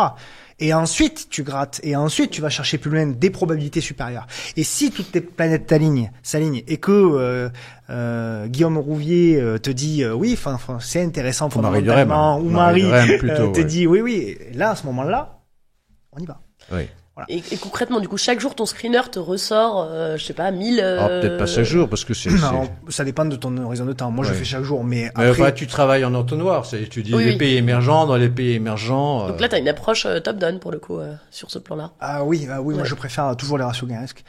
C: Et ensuite, tu grattes. Et ensuite, tu vas chercher plus loin des probabilités supérieures. Et si toutes tes planètes s'alignent, et que Guillaume Rouvier te dit oui, c'est intéressant fondamentalement, ou Marie te dit oui, et là, à ce moment-là, on y va.
D: Oui.
B: Voilà. Et concrètement, du coup, chaque jour, ton screener te ressort, je sais pas, 1000...
D: peut-être pas chaque jour, parce que
C: Non, ça dépend de ton horizon de temps. Moi, je fais chaque jour, mais après...
D: tu travailles en entonnoir, tu dis les pays émergents, dans les pays émergents...
B: Donc là, t'as une approche top-down, pour le coup, sur ce plan-là.
C: Ah oui, moi, je préfère toujours les ratios gain-risque.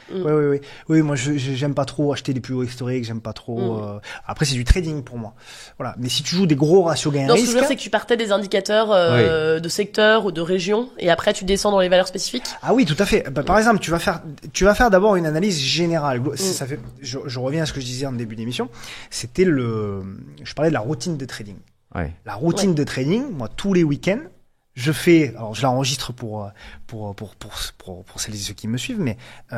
C: Oui, moi, j'aime pas trop acheter des plus hauts historiques, j'aime pas trop... Après, c'est du trading pour moi. Voilà. Mais si tu joues des gros ratios gain-risque...
B: Non, ce que je veux dire, c'est que tu partais des indicateurs de secteur ou de région, et après, tu descends dans les valeurs spécifiques.
C: Ah oui, tout à fait. Par exemple, tu vas faire d'abord une analyse générale. Ça fait, je reviens à ce que je disais en début d'émission. C'était je parlais de la routine de trading.
D: Ouais.
C: La routine de trading, moi, tous les week-ends, je l'enregistre pour celles et ceux qui me suivent, mais,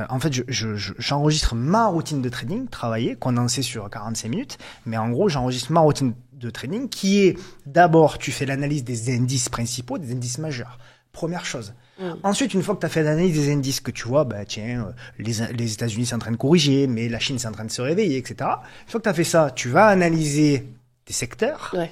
C: en fait, j'enregistre ma routine de trading, travaillée, condensée sur 45 minutes, mais en gros, j'enregistre ma routine de trading qui est, d'abord, tu fais l'analyse des indices principaux, des indices majeurs. Première chose. Ensuite, une fois que tu as fait l'analyse des indices, que tu vois, les États-Unis sont en train de corriger, mais la Chine c'est en train de se réveiller, etc. Une fois que tu as fait ça, tu vas analyser des secteurs.
B: Ouais.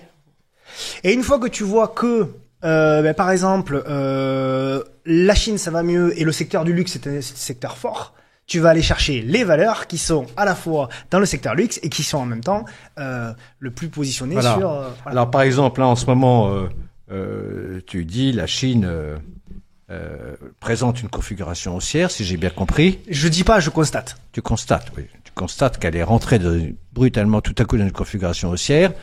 C: Et une fois que tu vois que, par exemple, la Chine ça va mieux et le secteur du luxe c'est un secteur fort, tu vas aller chercher les valeurs qui sont à la fois dans le secteur luxe et qui sont en même temps le plus positionnés sur... Voilà.
D: Alors par exemple, là en ce moment... tu dis la Chine présente une configuration haussière, si j'ai bien compris.
C: Je dis pas, je constate.
D: Tu constates, oui. Tu constates qu'elle est rentrée brutalement tout à coup dans une configuration haussière.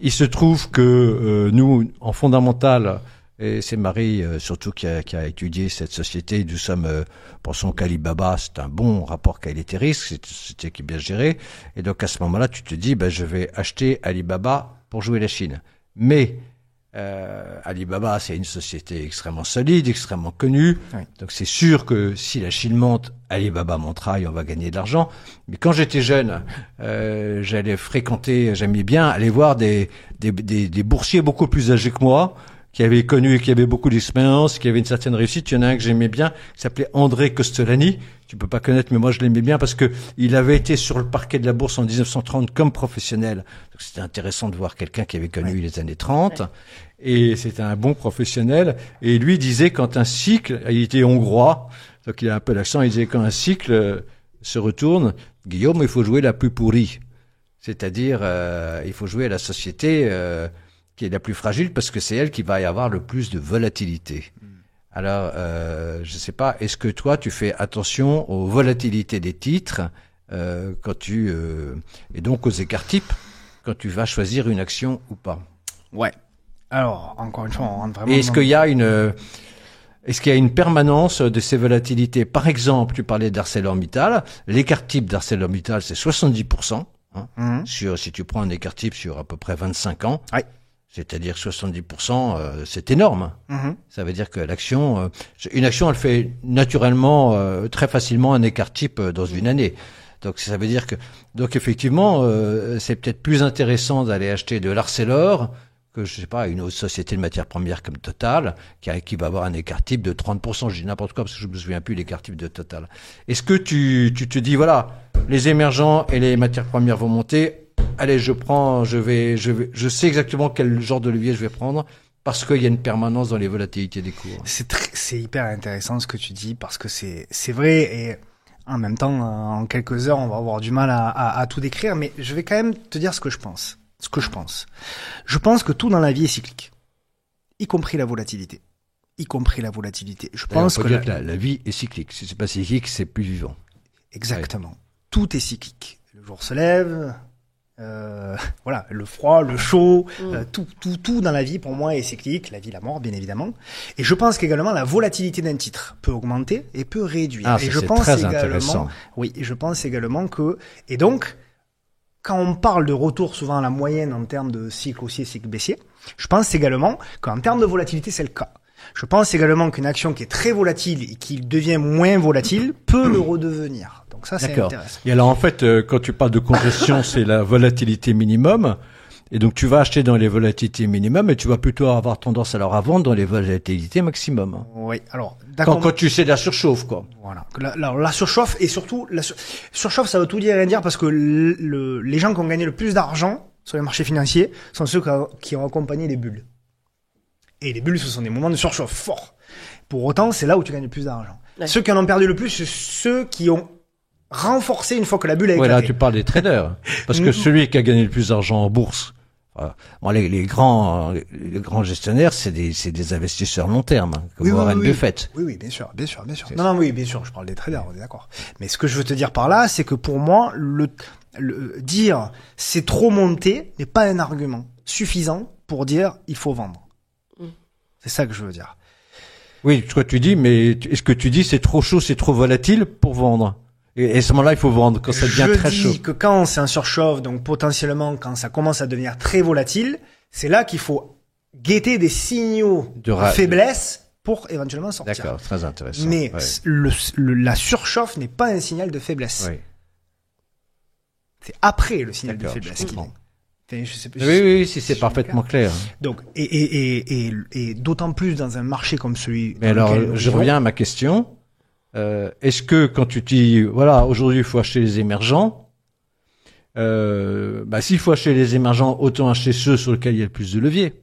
D: Il se trouve que nous, en fondamental, et c'est Marie surtout qui a étudié cette société, nous sommes, pensons qu'Alibaba, c'est un bon rapport qualité-risque, c'est une société qui est bien gérée. Et donc à ce moment-là, tu te dis, je vais acheter Alibaba pour jouer la Chine. Mais Alibaba, c'est une société extrêmement solide, extrêmement connue. Oui. Donc c'est sûr que si la Chine monte, Alibaba montera et on va gagner de l'argent. Mais quand j'étais jeune, j'aimais bien aller voir des boursiers beaucoup plus âgés que moi, qui avaient connu, qui avaient beaucoup d'expérience, qui avaient une certaine réussite. Il y en a un que j'aimais bien, qui s'appelait André Costolani. Tu peux pas connaître, mais moi je l'aimais bien parce que il avait été sur le parquet de la bourse en 1930 comme professionnel. Donc c'était intéressant de voir quelqu'un qui avait connu les années 30. Ouais. Et c'était un bon professionnel. Et lui disait quand un cycle, il était hongrois, donc il a un peu l'accent, il disait quand un cycle se retourne, Guillaume, il faut jouer la plus pourrie. C'est-à-dire, il faut jouer à la société qui est la plus fragile parce que c'est elle qui va y avoir le plus de volatilité. Alors, je sais pas, est-ce que toi, tu fais attention aux volatilités des titres quand et donc aux écarts types quand tu vas choisir une action ou pas?
C: Ouais. Alors, encore une fois, on rentre vraiment...
D: Et est-ce qu'il y a une permanence de ces volatilités? Par exemple, tu parlais d'ArcelorMittal. L'écart type d'ArcelorMittal, c'est 70%. Si tu prends un écart type sur à peu près 25 ans,
C: Ouais.
D: c'est-à-dire 70%, c'est énorme. Ça veut dire que une action, elle fait naturellement, très facilement un écart type dans une année. Donc ça veut dire donc effectivement, c'est peut-être plus intéressant d'aller acheter de l'Arcelor que, je sais pas, une autre société de matières premières comme Total, qui va avoir un écart type de 30%. Je dis n'importe quoi parce que je me souviens plus l'écart type de Total. Est-ce que tu te dis, voilà, les émergents et les matières premières vont monter, allez, je sais exactement quel genre de levier je vais prendre parce qu'il y a une permanence dans les volatilités des cours.
C: C'est hyper intéressant ce que tu dis parce que c'est vrai et en même temps, en quelques heures, on va avoir du mal à tout décrire, mais je vais quand même te dire ce que je pense. Je pense que tout dans la vie est cyclique, y compris la volatilité. Je pense que
D: la vie est cyclique. Si c'est pas cyclique, c'est plus vivant.
C: Exactement. Ouais. Tout est cyclique. Le jour se lève, voilà, le froid, le chaud, tout dans la vie pour moi est cyclique, la vie, la mort, bien évidemment. Et je pense qu'également la volatilité d'un titre peut augmenter et peut réduire. Et je pense
D: très
C: également,
D: intéressant.
C: oui, et je pense également que, et donc, quand on parle de retour souvent à la moyenne en termes de cycle haussier, cycle baissier, je pense également qu'en termes de volatilité, c'est le cas. Je pense également qu'une action qui est très volatile et qui devient moins volatile peut le redevenir. Donc ça, c'est intéressant.
D: Et alors en fait, quand tu parles de congestion, c'est la volatilité minimum. Et donc tu vas acheter dans les volatilités minimum et tu vas plutôt avoir tendance alors à vendre dans les volatilités maximum.
C: Oui, alors d'accord.
D: Quand tu sais de la surchauffe, quoi.
C: Voilà. La surchauffe et surtout surchauffe, ça veut tout dire et rien dire parce que les gens qui ont gagné le plus d'argent sur les marchés financiers sont ceux qui ont accompagné les bulles. Et les bulles, ce sont des moments de surchauffe forts. Pour autant, c'est là où tu gagnes le plus d'argent. Ouais. Ceux qui en ont perdu le plus, c'est ceux qui ont renforcé une fois que la bulle a éclaté.
D: Ouais, là, tu parles des traders. Parce que celui qui a gagné le plus d'argent en bourse, bon, les grands gestionnaires, c'est des investisseurs long terme, comme Warren Buffett.
C: Oui, bien sûr. Non, oui, bien sûr, je parle des traders, on est d'accord. Mais ce que je veux te dire par là, c'est que pour moi, le dire c'est trop monté n'est pas un argument suffisant pour dire il faut vendre. C'est ça que je veux dire.
D: Oui, toi tu dis, mais est-ce que tu dis c'est trop chaud, c'est trop volatile pour vendre? Et à ce moment-là, il faut vendre quand ça devient très chaud.
C: Je dis que quand c'est un surchauffe, donc potentiellement quand ça commence à devenir très volatile, c'est là qu'il faut guetter des signaux de faiblesse pour éventuellement sortir.
D: D'accord, très intéressant.
C: Mais la surchauffe n'est pas un signal de faiblesse.
D: Oui.
C: C'est après le signal de faiblesse.
D: Oui, si c'est parfaitement clair.
C: Donc, et d'autant plus dans un marché comme celui.
D: Mais alors, je reviens à ma question. Est-ce que quand tu dis, voilà, aujourd'hui il faut acheter les émergents, s'il faut acheter les émergents, autant acheter ceux sur lesquels il y a le plus de levier.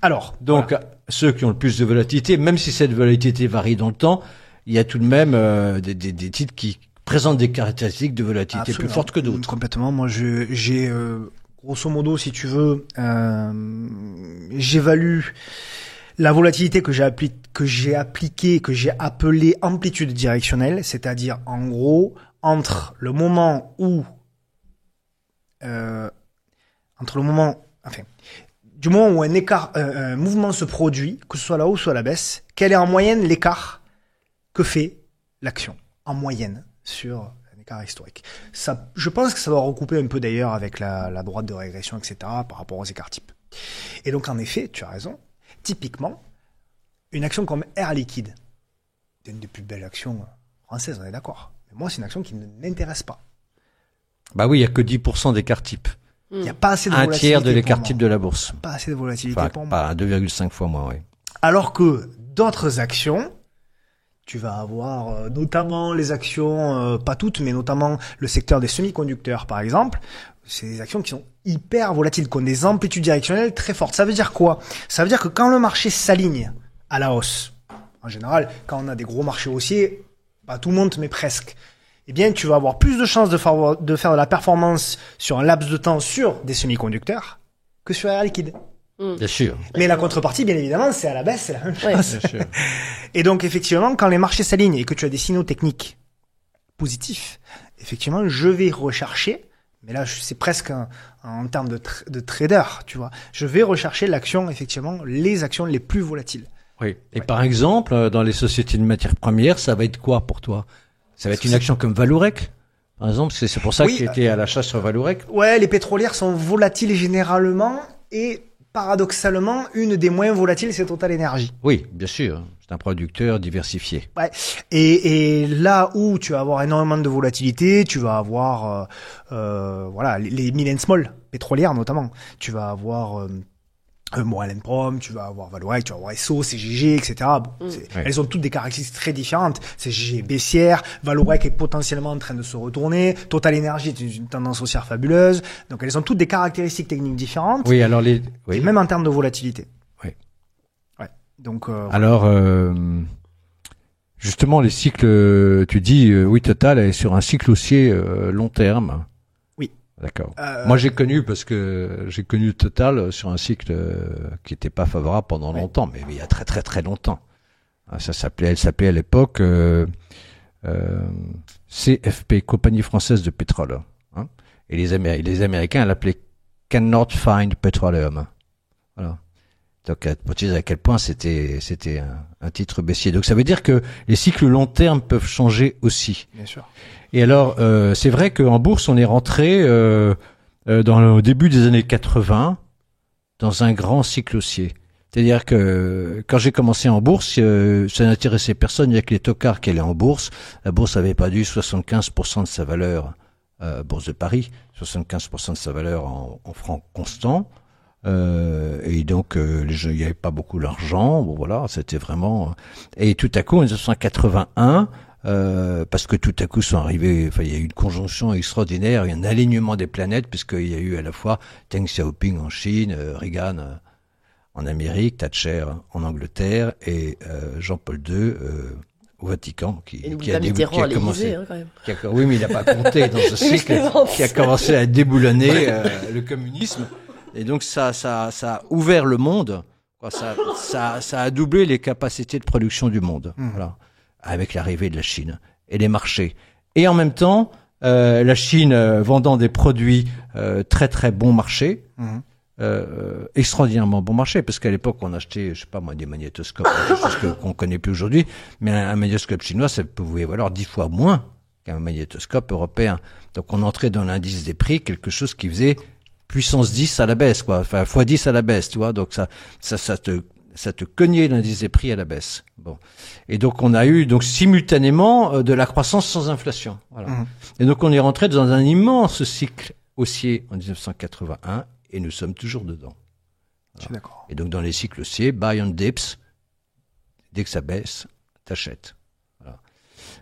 C: Alors,
D: donc ceux qui ont le plus de volatilité, même si cette volatilité varie dans le temps, il y a tout de même des titres qui présentent des caractéristiques de volatilité plus fortes que d'autres.
C: Complètement. Moi, j'ai grosso modo, si tu veux, j'évalue la volatilité que j'ai appliquée, que j'ai appelée amplitude directionnelle, c'est-à-dire en gros entre le moment où, du moment où un mouvement se produit, que ce soit à la hausse ou à la baisse, quel est en moyenne l'écart que fait l'action en moyenne sur un écart historique. Ça, je pense que ça doit recouper un peu d'ailleurs avec la droite de régression, etc. par rapport aux écarts types. Et donc en effet, tu as raison. Typiquement, une action comme Air Liquide, c'est une des plus belles actions françaises, on est d'accord. Mais moi, c'est une action qui ne m'intéresse pas.
D: Bah oui, il y a que 10% d'écart type.
C: Il n'y a pas assez de volatilité.
D: Un tiers de l'écart type de la bourse.
C: Pas assez de volatilité pour moi.
D: Pas 2,5 fois moins, oui.
C: Alors que d'autres actions, tu vas avoir notamment les actions, pas toutes, mais notamment le secteur des semi-conducteurs, par exemple. C'est des actions qui sont hyper volatiles, qui ont des amplitudes directionnelles très fortes. Ça veut dire quoi? Ça veut dire que quand le marché s'aligne à la hausse, en général, quand on a des gros marchés haussiers, pas tout monte, mais presque. Eh bien, tu vas avoir plus de chances de faire de la performance sur un laps de temps sur des semi-conducteurs que sur Air Liquide.
D: Bien sûr.
C: Mais la contrepartie, bien évidemment, c'est à la baisse, c'est la même chose.
D: Bien sûr.
C: Et donc, effectivement, quand les marchés s'alignent et que tu as des signaux techniques positifs, effectivement, je vais rechercher, mais là, c'est presque en termes de trader, tu vois, je vais rechercher l'action, effectivement, les actions les plus volatiles.
D: Oui. Et par exemple, dans les sociétés de matières premières, ça va être quoi pour toi? Ça va être une action comme Vallourec? par exemple, c'est pour ça
C: Oui,
D: qu'il était à l'achat sur Vallourec.
C: Ouais, les pétrolières sont volatiles généralement et paradoxalement, une des moins volatiles, c'est Total Energy.
D: Oui, bien sûr. C'est un producteur diversifié.
C: Ouais. Et là où tu vas avoir énormément de volatilité, tu vas avoir voilà les mid and small pétrolières notamment. Tu vas avoir Moreland Prom, tu vas avoir Vallourec, tu vas avoir Esso, CGG, etc. Bon, elles ont toutes des caractéristiques très différentes. CGG est baissière, Vallourec est potentiellement en train de se retourner, Total Energy est une tendance haussière fabuleuse. Donc elles ont toutes des caractéristiques techniques différentes.
D: Oui, alors
C: et même en termes de volatilité.
D: Oui.
C: Ouais. Donc
D: alors justement les cycles, tu dis oui, Total est sur un cycle haussier long terme. D'accord. Moi, j'ai connu Total sur un cycle qui était pas favorable pendant longtemps, mais il y a très très très longtemps. Elle s'appelait à l'époque CFP, Compagnie Française de Pétrole. Hein, et les Américains l'appelaient Cannot Find Petroleum. Voilà. Donc, pour te dire à quel point c'était un titre baissier. Donc, ça veut dire que les cycles long terme peuvent changer aussi.
C: Bien sûr.
D: Et alors, c'est vrai qu'en bourse, on est rentré au début des années 80 dans un grand cycle haussier. C'est-à-dire que quand j'ai commencé en bourse, ça n'intéressait personne, il n'y a que les tocards qui allaient en bourse. La bourse avait perdu 75% de sa valeur, bourse de Paris, 75% de sa valeur en francs constants. Et donc il n'y avait pas beaucoup d'argent. Bon voilà, c'était vraiment. Et tout à coup, en 1981. Parce que tout à coup sont arrivés, enfin il y a eu une conjonction extraordinaire, il y a un alignement des planètes puisqu'il y a eu à la fois Deng Xiaoping en Chine, Reagan en Amérique, Thatcher en Angleterre et Jean-Paul II au Vatican qui a commencé. Hein, quand même. Oui, mais il n'a pas compté dans ce cycle qui a commencé à déboulonner le communisme et donc ça a ouvert le monde, quoi, ça a doublé les capacités de production du monde. Voilà. Avec l'arrivée de la Chine et les marchés. Et en même temps, la Chine vendant des produits très très bon marché, extraordinairement bon marché, parce qu'à l'époque on achetait, je sais pas moi, des magnétoscopes, des choses qu'on connaît plus aujourd'hui, mais un magnétoscope chinois, ça pouvait valoir 10 fois moins qu'un magnétoscope européen. Donc on entrait dans l'indice des prix, quelque chose qui faisait puissance 10 à la baisse, quoi, enfin fois 10 à la baisse, tu vois. Donc ça te cognait l'indice des prix à la baisse. Bon. Et donc, on a eu, simultanément, de la croissance sans inflation. Voilà. Et donc, on est rentré dans un immense cycle haussier en 1981 et nous sommes toujours dedans. Voilà.
C: Je suis d'accord.
D: Et donc, dans les cycles haussiers, buy on dips, dès que ça baisse, t'achètes. Voilà.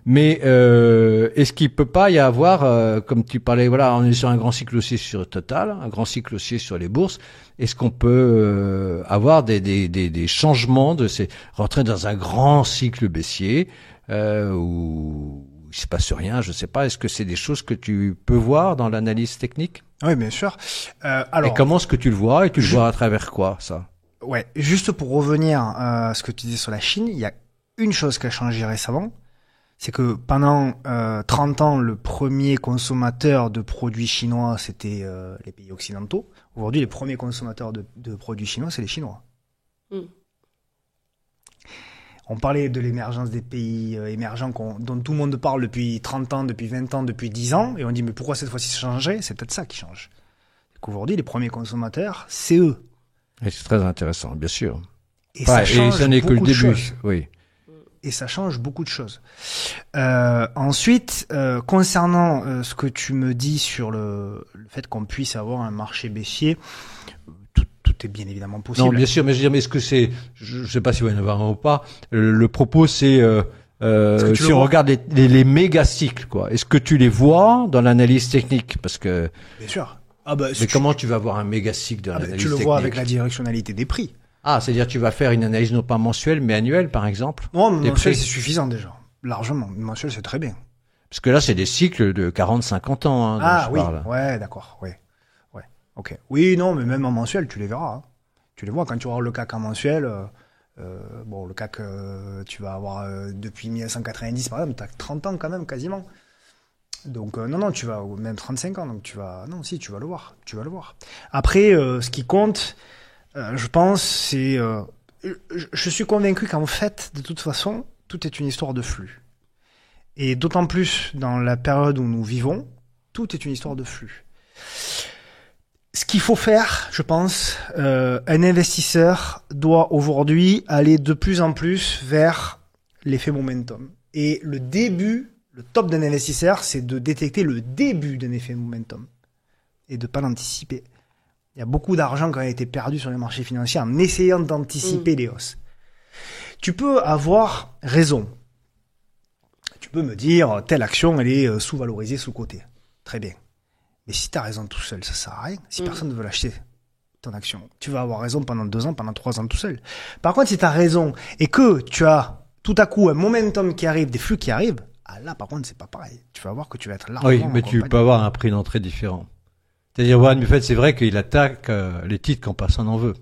D: Mais, est-ce qu'il peut pas y avoir, comme tu parlais, voilà, on est sur un grand cycle haussier sur Total, un grand cycle haussier sur les bourses. Est-ce qu'on peut avoir des changements rentrer dans un grand cycle baissier où il se passe rien, je sais pas. Est-ce que c'est des choses que tu peux voir dans l'analyse technique?
C: Oui, bien sûr.
D: Alors, et comment est-ce que tu le vois et tu le vois à travers quoi, ça?
C: Ouais, juste pour revenir à ce que tu disais sur la Chine, il y a une chose qui a changé récemment. C'est que pendant 30 ans, le premier consommateur de produits chinois, c'était les pays occidentaux. Aujourd'hui, les premiers consommateurs de produits chinois, c'est les Chinois. On parlait de l'émergence des pays émergents dont tout le monde parle depuis 30 ans, depuis 20 ans, depuis 10 ans. Et on dit, mais pourquoi cette fois-ci ça changerait? C'est peut-être ça qui change. Qu'aujourd'hui, les premiers consommateurs, c'est eux.
D: Et c'est très intéressant, bien sûr.
C: Et ça change
D: ça n'est que le début. Oui.
C: Et ça change beaucoup de choses. Ensuite, concernant ce que tu me dis sur le fait qu'on puisse avoir un marché baissier, tout est bien évidemment possible.
D: Non, bien sûr, mais je veux dire, mais est-ce que c'est, je sais pas si vous en avez un ou pas, le propos c'est, si on regarde les méga cycles, quoi, est-ce que tu les vois dans l'analyse technique? Parce que.
C: Bien sûr.
D: Mais comment tu vas voir un méga cycle dans l'analyse technique?
C: Tu le vois avec la directionnalité des prix.
D: Ah, c'est-à-dire tu vas faire une analyse non pas mensuelle, mais annuelle, par exemple?
C: Non, mensuelle, c'est suffisant déjà. Largement. Mensuelle, c'est très bien.
D: Parce que là, c'est des cycles de 40-50 ans, hein, dont je parle.
C: Ouais, d'accord, ouais. Ok. Oui, non, mais même en mensuel, tu les verras. Hein. Tu les vois quand tu auras le CAC en mensuel. Le CAC, tu vas avoir depuis 1990, par exemple, tu as 30 ans quand même, quasiment. Donc, non, tu vas, même 35 ans, donc tu vas le voir. Tu vas le voir. Après, ce qui compte, je pense, c'est... je suis convaincu qu'en fait, de toute façon, tout est une histoire de flux. Et d'autant plus dans la période où nous vivons, tout est une histoire de flux. Ce qu'il faut faire, je pense, un investisseur doit aujourd'hui aller de plus en plus vers l'effet momentum. Et le top d'un investisseur, c'est de détecter le début d'un effet momentum et de pas l'anticiper. Il y a beaucoup d'argent qui a été perdu sur les marchés financiers en essayant d'anticiper les hausses. Tu peux avoir raison. Tu peux me dire, telle action, elle est sous-valorisée, sous-cotée. Très bien. Mais si tu as raison tout seul, ça sert à rien. Si personne ne veut l'acheter, ton action, tu vas avoir raison pendant 2 ans, pendant 3 ans tout seul. Par contre, si tu as raison et que tu as tout à coup un momentum qui arrive, des flux qui arrivent, là, par contre, c'est pas pareil. Tu vas voir que tu vas être largement...
D: Oui, mais tu peux avoir un prix d'entrée différent. C'est-à-dire, Warren Buffett, c'est vrai qu'il attaque les titres quand personne n'en veut.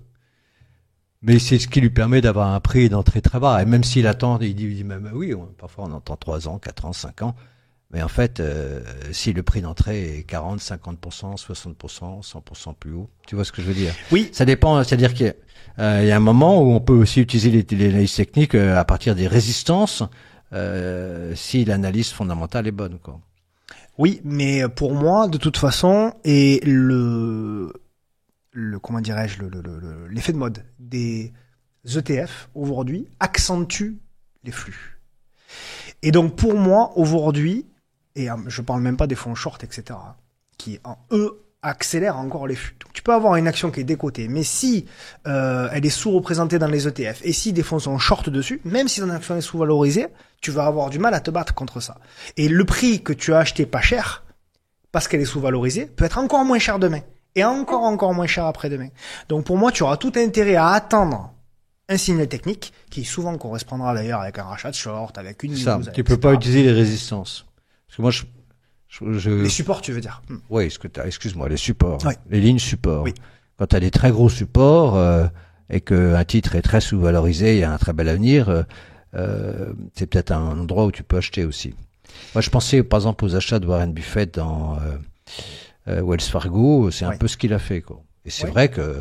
D: Mais c'est ce qui lui permet d'avoir un prix d'entrée très bas. Et même s'il attend, il dit même, oui, parfois on entend 3 ans, 4 ans, 5 ans. Mais en fait, si le prix d'entrée est 40, 50%, 60%, 100% plus haut, tu vois ce que je veux dire?
C: Oui.
D: Ça dépend, c'est-à-dire qu'il y a un moment où on peut aussi utiliser les analyses techniques à partir des résistances, si l'analyse fondamentale est bonne, quoi.
C: Oui, mais pour moi, de toute façon, et comment dirais-je, l'effet de mode des ETF aujourd'hui accentue les flux. Et donc pour moi, aujourd'hui, et je parle même pas des fonds short, etc., qui eux accélèrent encore les flux. Donc tu peux avoir une action qui est décotée, mais si elle est sous-représentée dans les ETF, et si des fonds sont short dessus, même si ton action est sous-valorisée, tu vas avoir du mal à te battre contre ça. Et le prix que tu as acheté pas cher, parce qu'elle est sous-valorisée, peut être encore moins cher demain. Et encore moins cher après-demain. Donc pour moi, tu auras tout intérêt à attendre un signal technique, qui souvent correspondra d'ailleurs avec un rachat de short, avec une news.
D: Ça, tu peux pas utiliser les résistances. Parce que moi,
C: Les supports, tu veux dire.
D: Oui, excuse-moi, les supports.
C: Oui.
D: Les lignes supports.
C: Oui.
D: Quand tu as des très gros supports, et qu'un titre est très sous-valorisé, il y a un très bel avenir, c'est peut-être un endroit où tu peux acheter aussi. Moi, je pensais, par exemple, aux achats de Warren Buffett dans Wells Fargo, c'est un peu ce qu'il a fait, quoi. Et c'est vrai que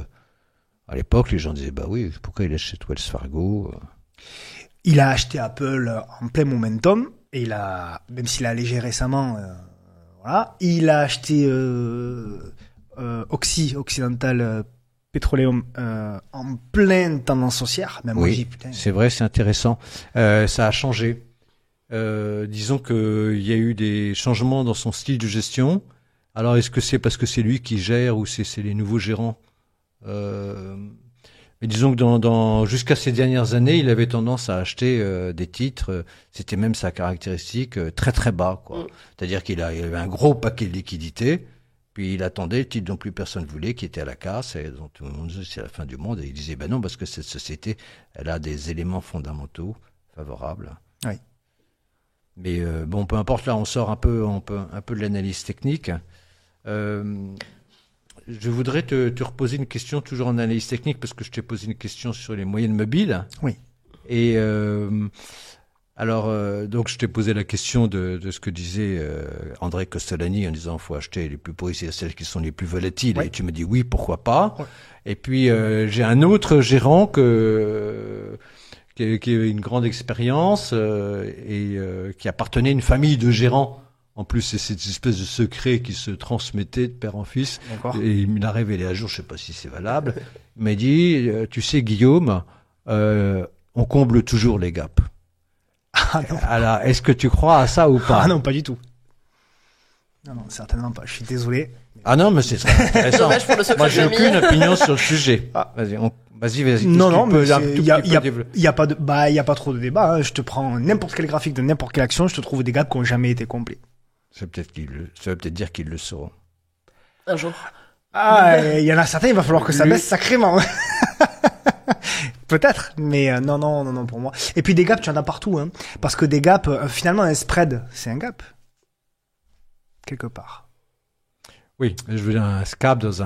D: à l'époque, les gens disaient, bah oui, pourquoi il achète Wells Fargo?
C: Il a acheté Apple en plein momentum, et même s'il a allégé récemment, voilà, il a acheté Occidental Petroleum en pleine tendance haussière. Même moi, putain.
D: C'est vrai, c'est intéressant. Ça a changé. Disons qu'il y a eu des changements dans son style de gestion. Alors, est-ce que c'est parce que c'est lui qui gère ou c'est les nouveaux gérants? Mais disons que jusqu'à ces dernières années, il avait tendance à acheter des titres. C'était même sa caractéristique très très bas, quoi. C'est-à-dire qu'il avait un gros paquet de liquidités, puis il attendait le titre dont plus personne voulait, qui était à la casse, et dont tout le monde disait c'est la fin du monde. Et il disait ben non, parce que cette société, elle a des éléments fondamentaux favorables.
C: Oui.
D: Mais bon, peu importe. Là, on sort un peu de l'analyse technique. Je voudrais te reposer une question toujours en analyse technique, parce que je t'ai posé une question sur les moyennes mobiles.
C: Oui.
D: Et donc je t'ai posé la question de ce que disait André Costolani en disant faut acheter les plus pourris, c'est celles qui sont les plus volatiles. Oui. Et tu me dis oui, pourquoi pas. Oui. Et puis j'ai un autre gérant qui a une grande expérience et qui appartenait à une famille de gérants. En plus, c'est cette espèce de secret qui se transmettait de père en fils. D'accord. Et il me l'a révélé un jour, je sais pas si c'est valable. Il m'a dit, tu sais, Guillaume, on comble toujours les gaps.
C: Ah non.
D: Alors, est-ce que tu crois à ça ou pas?
C: Ah non, pas du tout. Non, certainement pas. Je suis désolé.
D: Ah non, mais c'est très intéressant.
B: Dommage pour le secret.
D: Moi, j'ai aucune opinion sur le sujet. Ah. Vas-y.
C: Non, mais il y a pas trop de débat. Hein. Je te prends n'importe quel graphique de n'importe quelle action, je te trouve des gaps qui n'ont jamais été complets.
D: Ça veut peut-être dire qu'ils le sauront.
B: Un jour.
C: Ah, il y en a certains, il va falloir que ça baisse sacrément. Peut-être, mais non, pour moi. Et puis des gaps, tu en as partout, hein. Parce que des gaps, finalement, un spread, c'est un gap. Quelque part.
D: Oui, je veux dire un gap dans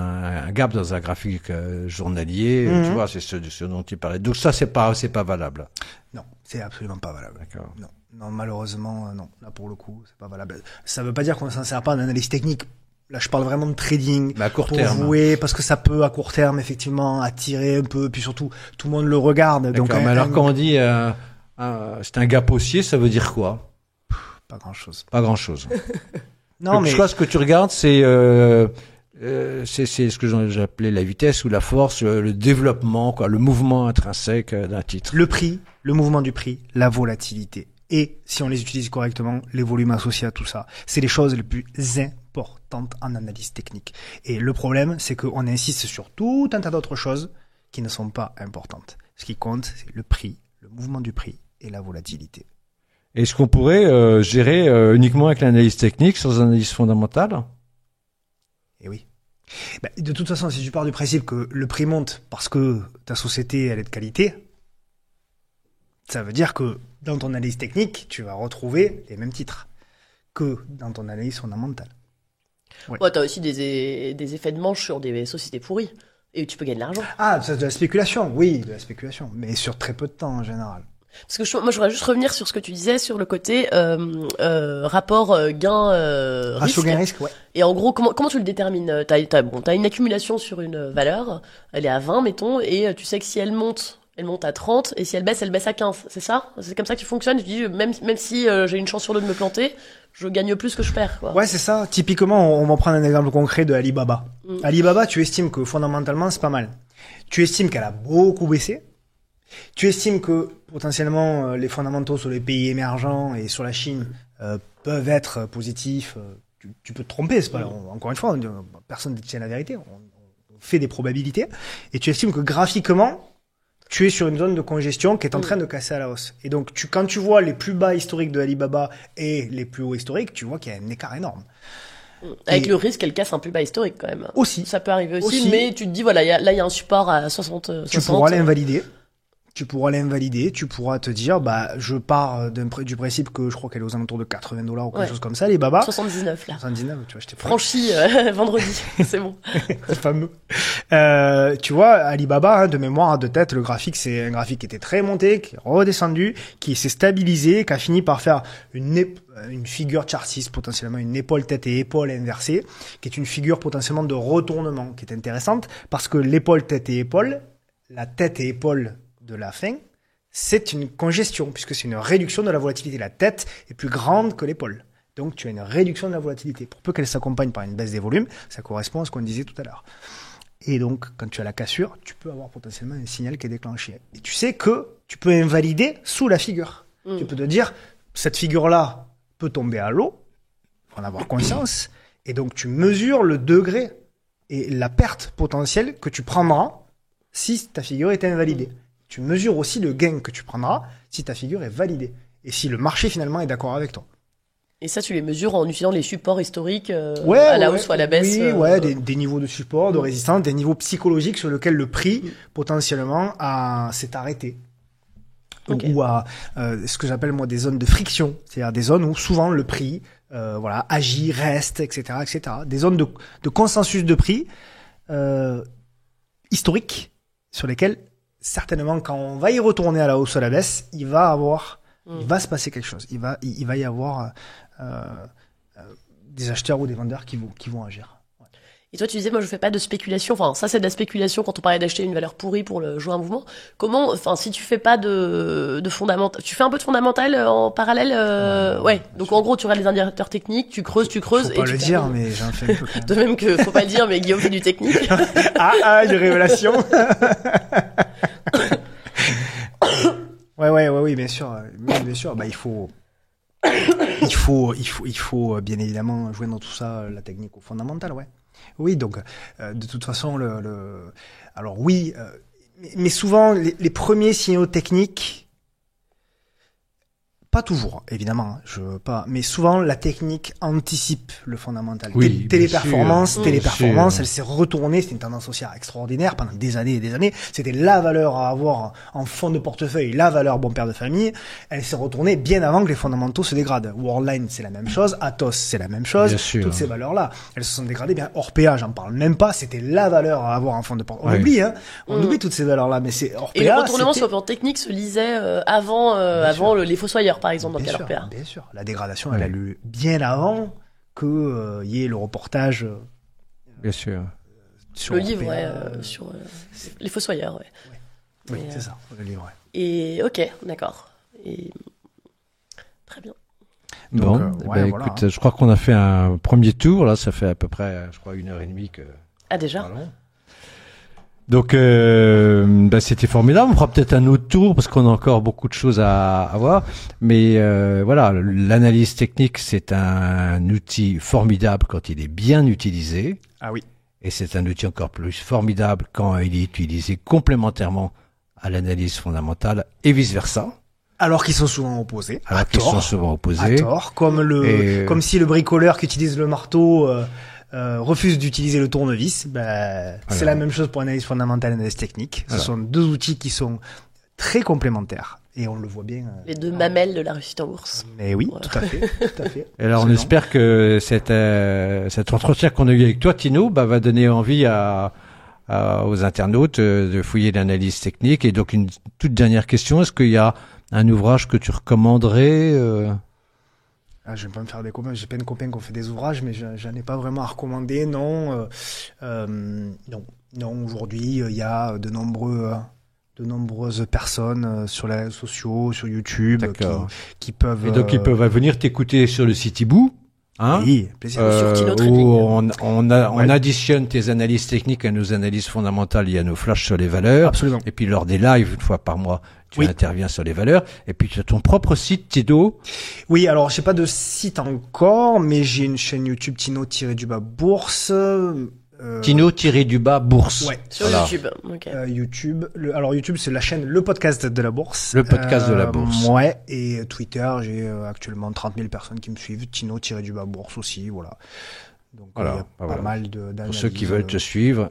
D: un graphique journalier, tu vois, c'est ce dont tu parlais. Donc ça, c'est pas valable.
C: Non, c'est absolument pas valable.
D: D'accord.
C: Non, malheureusement, non. Là, pour le coup, c'est pas valable. Ça veut pas dire qu'on ne s'en sert pas en analyse technique. Là, je parle vraiment de trading.
D: Mais à court terme.
C: Oui, parce que ça peut, à court terme, effectivement, attirer un peu. Puis surtout, tout le monde le regarde.
D: D'accord, donc, mais alors, quand on dit c'est un gap haussier, ça veut dire quoi?
C: Pas grand-chose.
D: Pas grand-chose.
C: Non, mais
D: Je crois que ce que tu regardes, c'est ce que j'appelais la vitesse ou la force, le développement, quoi, le mouvement intrinsèque d'un titre.
C: le prix, le mouvement du prix, la volatilité. Et, si on les utilise correctement, les volumes associés à tout ça. C'est les choses les plus importantes en analyse technique. Et le problème, c'est qu'on insiste sur tout un tas d'autres choses qui ne sont pas importantes. Ce qui compte, c'est le prix, le mouvement du prix et la volatilité.
D: Est-ce qu'on pourrait gérer uniquement avec l'analyse technique sans analyse fondamentale?
C: Et oui. Ben, de toute façon, si tu pars du principe que le prix monte parce que ta société, elle est de qualité, ça veut dire que dans ton analyse technique, tu vas retrouver les mêmes titres que dans ton analyse fondamentale.
B: Ouais, t'as aussi des effets de manche sur des sociétés pourries. Et tu peux gagner de l'argent.
C: Ah, c'est de la spéculation, oui, de la spéculation, mais sur très peu de temps en général.
B: Parce que moi, je voudrais juste revenir sur ce que tu disais sur le côté rapport gain
C: Ratio
B: risque.
C: gain-risque, ouais.
B: Et en gros, comment tu le détermines? T'as une accumulation sur une valeur, elle est à 20, mettons, et tu sais que si elle monte à 30, et si elle baisse à 15. C'est ça? C'est comme ça que tu fonctionnes? Tu dis, même si j'ai une chance sur deux de me planter, je gagne plus que je perds, quoi.
C: Ouais, c'est ça. Typiquement, on va prendre un exemple concret de Alibaba. Alibaba, tu estimes que fondamentalement, c'est pas mal. Tu estimes qu'elle a beaucoup baissé. Tu estimes que potentiellement les fondamentaux sur les pays émergents et sur la Chine peuvent être positifs. Tu peux te tromper, c'est pas encore une fois, personne ne détient la vérité. On fait des probabilités. Et tu estimes que graphiquement, tu es sur une zone de congestion qui est en train de casser à la hausse. Et donc, quand tu vois les plus bas historiques de Alibaba et les plus hauts historiques, tu vois qu'il y a un écart énorme.
B: Avec le risque qu'elle casse un plus bas historique, quand même.
C: Aussi.
B: Ça peut arriver aussi. Mais tu te dis, voilà, là, il y a un support à 60.
C: Tu pourras l'invalider. Tu pourras te dire, bah, je pars du principe que je crois qu'elle est aux alentours de $80 ou quelque chose comme ça, Alibaba.
B: 79, là.
C: 79, tu vois, j'étais
B: franchi vendredi, c'est bon.
C: C'est fameux. Tu vois, Alibaba, de mémoire, de tête, le graphique, c'est un graphique qui était très monté, qui est redescendu, qui s'est stabilisé, qui a fini par faire une figure chartiste, potentiellement une épaule, tête et épaule inversée, qui est une figure potentiellement de retournement, qui est intéressante, parce que l'épaule, tête et épaule, la tête et épaule de la fin, c'est une congestion, puisque c'est une réduction de la volatilité. La tête est plus grande que l'épaule. Donc, tu as une réduction de la volatilité. Pour peu qu'elle s'accompagne par une baisse des volumes, ça correspond à ce qu'on disait tout à l'heure. Et donc, quand tu as la cassure, tu peux avoir potentiellement un signal qui est déclenché. Et tu sais que tu peux invalider sous la figure. Tu peux te dire, cette figure-là peut tomber à l'eau, il faut en avoir conscience, et donc tu mesures le degré et la perte potentielle que tu prendras si ta figure est invalidée. Tu mesures aussi le gain que tu prendras si ta figure est validée et si le marché finalement est d'accord avec toi.
B: Et ça, tu les mesures en utilisant les supports historiques à la hausse ou à la baisse.
C: Oui, des niveaux de support, de résistance, des niveaux psychologiques sur lesquels le prix potentiellement s'est arrêté.
B: Okay.
C: Ou à ce que j'appelle moi des zones de friction, c'est-à-dire des zones où souvent le prix agit, reste, etc., etc. Des zones de consensus de prix historiques sur lesquelles certainement, quand on va y retourner à la hausse ou à la baisse, il va se passer quelque chose. Il va y avoir des acheteurs ou des vendeurs qui vont agir. Ouais.
B: Et toi, tu disais, moi, je fais pas de spéculation. Enfin, ça, c'est de la spéculation quand on parlait d'acheter une valeur pourrie pour jouer un mouvement. Comment, enfin, si tu fais pas de fondamental, tu fais un peu de fondamental en parallèle, ouais. Donc, sûr. En gros, tu regardes les indicateurs techniques, tu creuses.
C: Faut pas le dire, mais j'en fais un peu quand même.
B: De même que, faut pas le dire, mais Guillaume fait du technique.
C: J'ai révélation. Oui, bien sûr. Bien sûr. Bah, il faut bien évidemment jouer dans tout ça la technique au fondamental, ouais. Oui, donc de toute façon alors oui, mais souvent les premiers signaux techniques, pas toujours, évidemment, mais souvent la technique anticipe le fondamental.
D: Oui,
C: Téléperformance, elle s'est retournée, c'était une tendance haussière extraordinaire pendant des années et des années. C'était la valeur à avoir en fond de portefeuille, la valeur bon père de famille. Elle s'est retournée bien avant que les fondamentaux se dégradent. Worldline, c'est la même chose. Atos, c'est la même chose. Toutes ces valeurs-là, elles se sont dégradées. Bien, Orpea, j'en parle même pas. C'était la valeur à avoir en fond de portefeuille. On oublie, on oublie toutes ces valeurs-là, mais c'est Orpea.
B: Et le retournement sur le plan technique se lisait avant les fossoyeurs. Par exemple, dans Orpea.
C: Bien sûr. La dégradation, elle a lieu bien avant que y ait le reportage.
D: Bien sûr.
B: Sur le livre, sur les fossoyeurs, ouais.
C: Oui, c'est ça, le livre. Ouais.
B: Et ok, d'accord. Et très bien.
D: Bon,
C: voilà.
D: écoute, je crois qu'on a fait un premier tour. Là, ça fait à peu près, je crois, 1h30 que.
B: Ah, déjà?
D: Parlons. Donc, c'était formidable. On fera peut-être un autre tour parce qu'on a encore beaucoup de choses à voir. Mais voilà, l'analyse technique, c'est un outil formidable quand il est bien utilisé.
C: Ah oui.
D: Et c'est un outil encore plus formidable quand il est utilisé complémentairement à l'analyse fondamentale et vice-versa.
C: Alors qu'ils sont souvent opposés.
D: Alors qu'ils sont souvent opposés.
C: À tort. Comme si le bricoleur qui utilise le marteau refuse d'utiliser le tournevis. C'est la même chose pour l'analyse fondamentale et l'analyse technique. Ce sont deux outils qui sont très complémentaires. Et on le voit bien.
B: Les deux mamelles de la réussite en bourse.
C: Mais oui,
B: Voilà.
C: tout à fait. Tout à fait.
D: Et alors, on espère que cet entretien qu'on a eu avec toi, Tino, va donner envie aux internautes de fouiller l'analyse technique. Et donc, une toute dernière question. Est-ce qu'il y a un ouvrage que tu recommanderais
C: Je vais pas me faire des copains. J'ai plein de copains qui ont fait des ouvrages, mais j'en ai pas vraiment à recommander. Non. Non. Aujourd'hui, il y a de nombreuses personnes sur les réseaux sociaux, sur YouTube, qui peuvent.
D: Et donc, ils peuvent venir t'écouter sur le site Hibou. Hein,
C: oui, plaisir.
B: Sur Tino
D: où
B: Trading.
D: on additionne tes analyses techniques à nos analyses fondamentales, il y a nos flashs sur les valeurs.
C: Absolument.
D: Et puis lors des lives, une fois par mois, tu interviens sur les valeurs. Et puis tu as ton propre site, Tino.
C: Oui, alors j'ai pas de site encore, mais j'ai une chaîne YouTube Tino-du-bas bourse.
D: Tino-du-bas bourse.
C: Ouais.
B: Sur
D: Voilà.
B: YouTube. Ok.
C: YouTube. Alors YouTube, c'est la chaîne Le Podcast de la Bourse.
D: Le Podcast de la Bourse.
C: Ouais. Et Twitter, j'ai actuellement 30 000 personnes qui me suivent. Tino-du-bas bourse aussi, voilà. Donc
D: Voilà,
C: il y a pas mal d'analyses.
D: Pour ceux qui veulent te suivre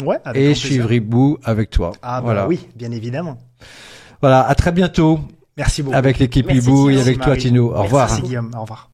C: ouais, avec
D: et
C: grand plaisir.
D: suivre Hibou avec toi.
C: Ah
D: voilà.
C: oui, bien évidemment.
D: Voilà, à très bientôt
C: Merci beaucoup.
D: avec l'équipe
B: Merci,
D: Hibou et
B: Tino.
D: avec toi,
C: Marie.
D: Tino. Au revoir.
C: Merci Guillaume, au revoir.